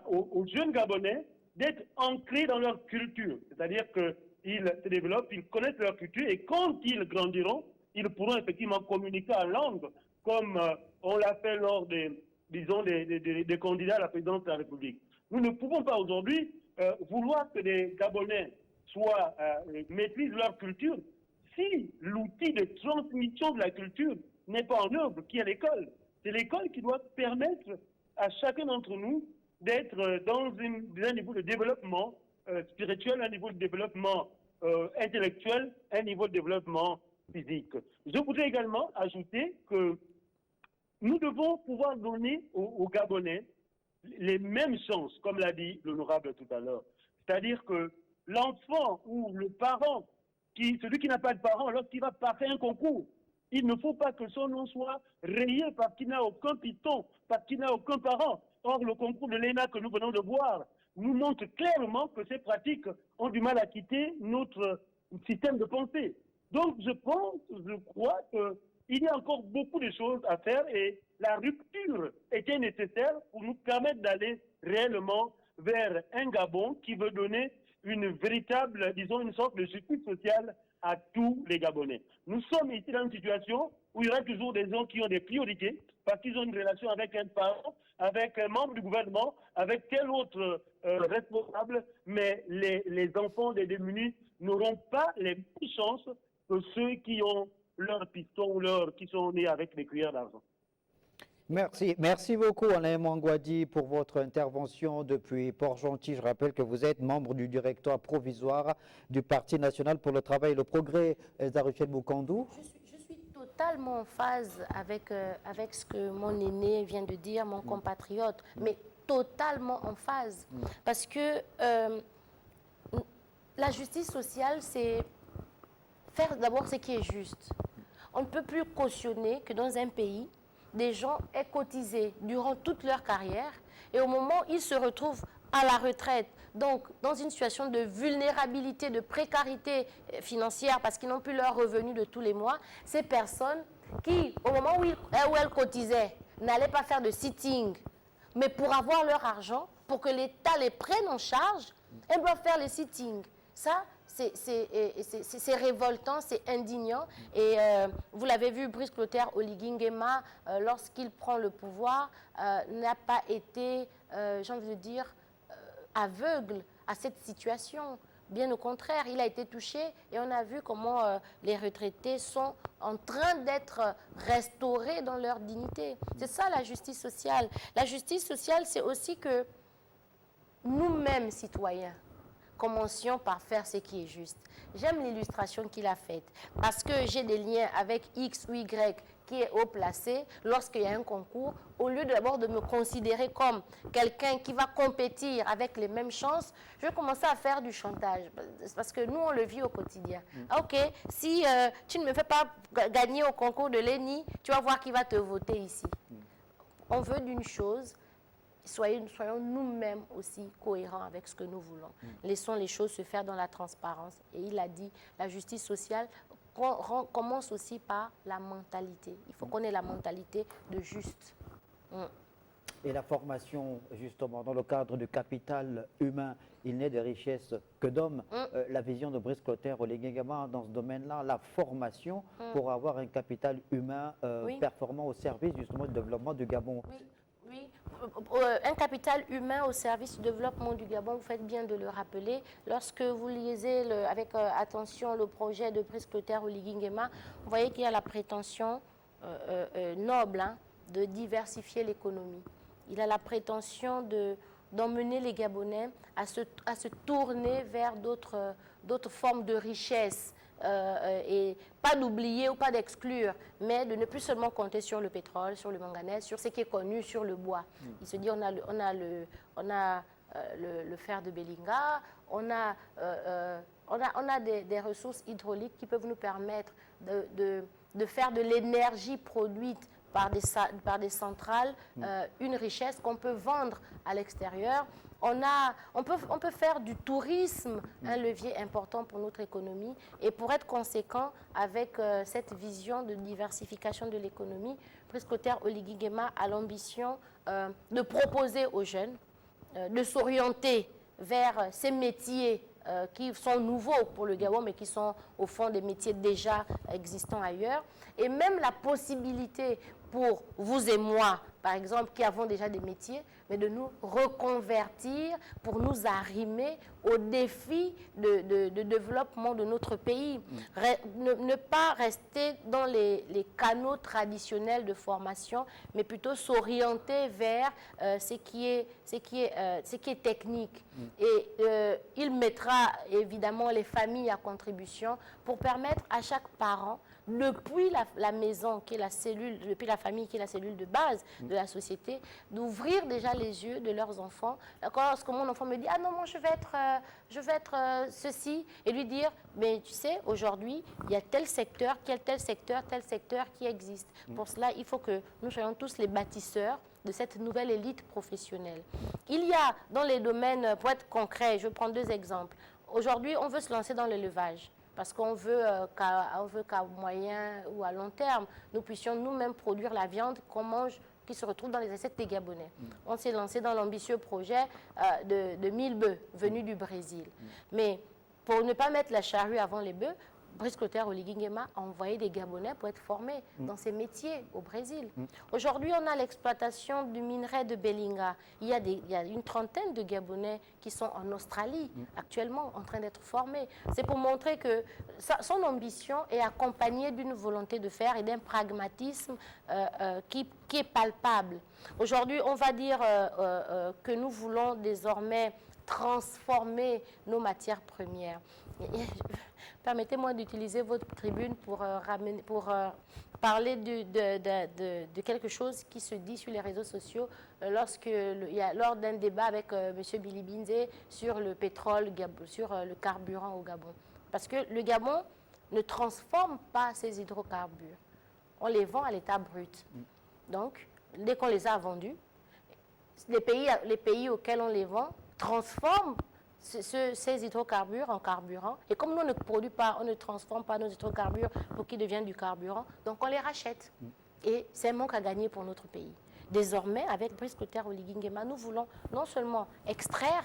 aux jeunes Gabonais d'être ancrés dans leur culture. C'est-à-dire qu'ils se développent, ils connaissent leur culture et quand ils grandiront, ils pourront effectivement communiquer en langue comme on l'a fait lors des candidats à la présidence de la République. Nous ne pouvons pas aujourd'hui vouloir que les Gabonais maîtrisent leur culture si l'outil de transmission de la culture n'est pas en œuvre, qui est l'école. C'est l'école qui doit permettre à chacun d'entre nous d'être dans un niveau de développement spirituel, un niveau de développement intellectuel, un niveau de développement physique. Je voudrais également ajouter que nous devons pouvoir donner aux Gabonais les mêmes chances, comme l'a dit l'honorable tout à l'heure. C'est-à-dire que l'enfant ou le parent, celui qui n'a pas de parent, lorsqu'il va passer un concours, il ne faut pas que son nom soit rayé parce qu'il n'a aucun piton, parce qu'il n'a aucun parent. Or, le concours de l'ENA que nous venons de voir nous montre clairement que ces pratiques ont du mal à quitter notre système de pensée. Donc, je crois qu'il y a encore beaucoup de choses à faire et la rupture était nécessaire pour nous permettre d'aller réellement vers un Gabon qui veut donner une véritable, disons, une sorte de justice sociale à tous les Gabonais. Nous sommes ici dans une situation où il y aura toujours des gens qui ont des priorités parce qu'ils ont une relation avec un parent, avec un membre du gouvernement, avec tel autre responsable, mais les enfants des démunis n'auront pas les mêmes chances que ceux qui ont leur piston ou qui sont nés avec les cuillères d'argent.
Merci beaucoup Alain Mangouadi pour votre intervention depuis Port-Gentil. Je rappelle que vous êtes membre du directoire provisoire du Parti national pour le travail et le progrès. Elsa Ruchel Boukandou.
Je suis totalement en phase avec ce que mon aîné vient de dire, mon compatriote, mais totalement en phase. Parce que la justice sociale, c'est faire d'abord ce qui est juste. On ne peut plus cautionner que dans un pays, des gens aient cotisé durant toute leur carrière et au moment où ils se retrouvent à la retraite, donc dans une situation de vulnérabilité, de précarité financière parce qu'ils n'ont plus leurs revenus de tous les mois, ces personnes qui, au moment où elles cotisaient, n'allaient pas faire de sitting, mais pour avoir leur argent, pour que l'État les prenne en charge, elles doivent faire les sittings. Ça, c'est révoltant, c'est indignant. Et vous l'avez vu, Brice Clotaire Oligui Nguema, lorsqu'il prend le pouvoir, n'a pas été, j'ai envie de dire, aveugle à cette situation. Bien au contraire, il a été touché et on a vu comment les retraités sont en train d'être restaurés dans leur dignité. C'est ça la justice sociale. La justice sociale, c'est aussi que nous-mêmes, citoyens, commencions par faire ce qui est juste. J'aime l'illustration qu'il a faite parce que j'ai des liens avec X ou Y qui est haut placé lorsqu'il y a un concours. Au lieu d'abord de me considérer comme quelqu'un qui va compétir avec les mêmes chances, je vais commencer à faire du chantage parce que nous, on le vit au quotidien. Ok, si tu ne me fais pas gagner au concours de l'ENI, tu vas voir qui va te voter ici. On veut d'une chose. Soyons nous-mêmes aussi cohérents avec ce que nous voulons. Laissons les choses se faire dans la transparence. Et il a dit, la justice sociale commence aussi par la mentalité. Il faut qu'on ait la mentalité de juste.
Et la formation, justement, dans le cadre du capital humain, il n'est de richesse que d'hommes. La vision de Brice Clotaire Oligui Nguema dans ce domaine-là, la formation pour avoir un capital humain performant au service justement du développement du Gabon.
Oui, un capital humain au service du développement du Gabon, vous faites bien de le rappeler. Lorsque vous lisez avec attention le projet de Brice Clotaire Oligui Nguema, vous voyez qu'il y a la prétention noble de diversifier l'économie. Il a la prétention d'emmener les Gabonais à se tourner vers d'autres formes de richesse. Et pas d'oublier ou pas d'exclure, mais de ne plus seulement compter sur le pétrole, sur le manganèse, sur ce qui est connu, sur le bois. Il se dit on a le fer de Belinga, on a des ressources hydrauliques qui peuvent nous permettre de faire de l'énergie produite par des centrales, une richesse qu'on peut vendre à l'extérieur. On peut faire du tourisme un levier important pour notre économie et pour être conséquent avec cette vision de diversification de l'économie, Brice Clotaire Oligui Nguema a l'ambition de proposer aux jeunes de s'orienter vers ces métiers qui sont nouveaux pour le Gabon, mais qui sont au fond des métiers déjà existants ailleurs. Et même la possibilité pour vous et moi, par exemple, qui avons déjà des métiers, mais de nous reconvertir pour nous arrimer aux défis de développement de notre pays. Ne pas rester dans les canaux traditionnels de formation, mais plutôt s'orienter vers ce qui est technique. Et il mettra évidemment les familles à contribution pour permettre à chaque parent, depuis la maison, qui est la cellule, depuis la famille, qui est la cellule de base de la société, d'ouvrir déjà les yeux de leurs enfants. Lorsque mon enfant me dit « Ah non, moi je vais être ceci », et lui dire « Mais tu sais, aujourd'hui, il y a tel secteur qui existe. Pour cela, il faut que nous soyons tous les bâtisseurs de cette nouvelle élite professionnelle. » Il y a dans les domaines, pour être concret, je prends 2 exemples. Aujourd'hui, on veut se lancer dans l'élevage. Parce qu'on veut qu'à moyen ou à long terme, nous puissions nous-mêmes produire la viande qu'on mange, qui se retrouve dans les assiettes des Gabonais. On s'est lancé dans l'ambitieux projet de 1000 bœufs venus du Brésil. Mais pour ne pas mettre la charrue avant les bœufs, Brice Clotaire Oligui Nguema a envoyé des Gabonais pour être formés dans ces métiers au Brésil. Aujourd'hui, on a l'exploitation du minerai de Belinga. Il y a une trentaine de Gabonais qui sont en Australie actuellement en train d'être formés. C'est pour montrer que son ambition est accompagnée d'une volonté de faire et d'un pragmatisme qui est palpable. Aujourd'hui, on va dire que nous voulons désormais transformer nos matières premières. Permettez-moi d'utiliser votre tribune pour parler de quelque chose qui se dit sur les réseaux sociaux lors d'un débat avec M. Billy Binze sur le pétrole, sur le carburant au Gabon. Parce que le Gabon ne transforme pas ses hydrocarbures. On les vend à l'état brut. Donc, dès qu'on les a vendus, les pays auxquels on les vend transforment ces hydrocarbures en carburant. Et comme nous, on ne produit pas, on ne transforme pas nos hydrocarbures pour qu'ils deviennent du carburant, donc on les rachète. Et c'est un manque à gagner pour notre pays. Désormais, avec Brice Clotaire Oligui Nguema, nous voulons non seulement extraire,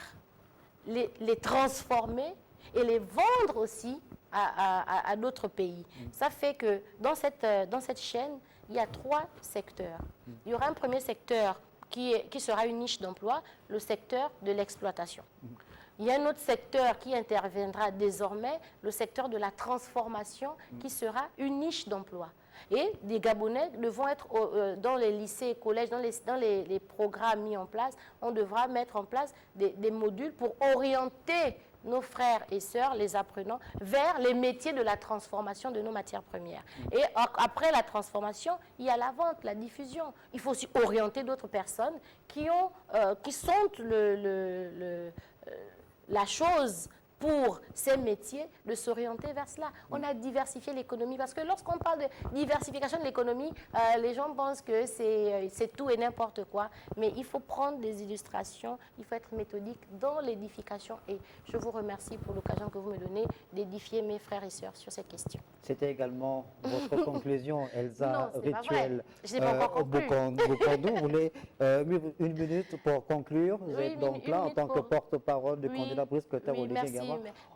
les transformer et les vendre aussi à d'autres pays. Ça fait que dans cette chaîne, il y a 3 secteurs. Il y aura un premier secteur qui sera une niche d'emploi, le secteur de l'exploitation. Il y a un autre secteur qui interviendra désormais, le secteur de la transformation, qui sera une niche d'emploi. Et des Gabonais devront être dans les lycées et collèges, dans les programmes mis en place, on devra mettre en place des modules pour orienter nos frères et sœurs, les apprenants, vers les métiers de la transformation de nos matières premières. Et après la transformation, il y a la vente, la diffusion. Il faut aussi orienter d'autres personnes qui sentent la chose pour ces métiers, de s'orienter vers cela. On a diversifié l'économie, parce que lorsqu'on parle de diversification de l'économie, les gens pensent que c'est tout et n'importe quoi, mais il faut prendre des illustrations, il faut être méthodique dans l'édification, et je vous remercie pour l'occasion que vous me donnez d'édifier mes frères et sœurs sur cette question.
C'était également votre conclusion, Elsa Rituel
Bokandou.
Vous voulez 1 minute pour conclure? Vous êtes donc là en tant que porte-parole du candidat Brice Clotaire Oligui Nguema.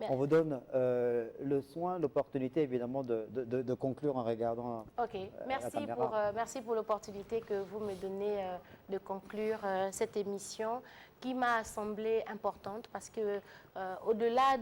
On vous donne le soin, l'opportunité évidemment de conclure en regardant la caméra.
Merci pour l'opportunité que vous me donnez de conclure cette émission qui m'a semblé importante, parce que au-delà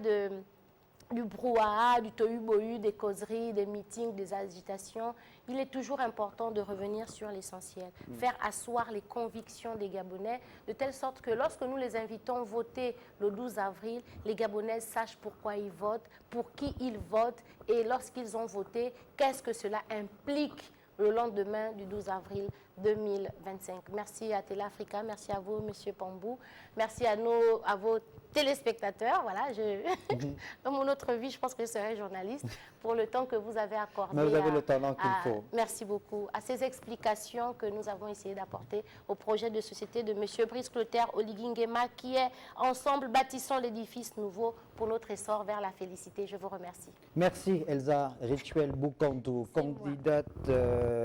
du brouhaha, du tohu-bohu, des causeries, des meetings, des agitations, il est toujours important de revenir sur l'essentiel, faire asseoir les convictions des Gabonais, de telle sorte que lorsque nous les invitons voter le 12 avril, les Gabonais sachent pourquoi ils votent, pour qui ils votent, et lorsqu'ils ont voté, qu'est-ce que cela implique le lendemain du 12 avril 2025. Merci à Télé Africa, merci à vous, M. Pambou, merci à vos téléspectateurs. Voilà, dans mon autre vie, je pense que je serai journaliste pour le temps que vous avez accordé.
Mais vous avez le talent qu'il faut.
Merci beaucoup. À ces explications que nous avons essayé d'apporter au projet de société de M. Brice Clotaire Oligui Nguema, qui est Ensemble bâtissons l'édifice nouveau pour notre essor vers la félicité. Je vous remercie.
Merci Elsa Rituel Boukandou, candidate,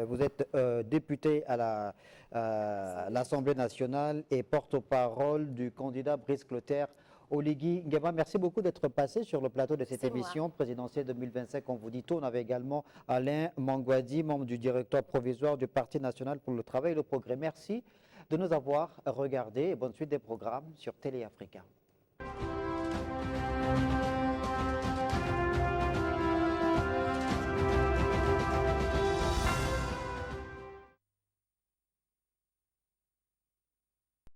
vous êtes députée à l'Assemblée nationale et porte-parole du candidat Brice Clotaire Oligui Nguema. Merci beaucoup d'être passé sur le plateau de cette émission présidentielle 2025. On vous dit tout. On avait également Alain Mangouadi, membre du directoire provisoire du Parti national pour le travail et le progrès. Merci de nous avoir regardés et bonne suite des programmes sur Télé Africa.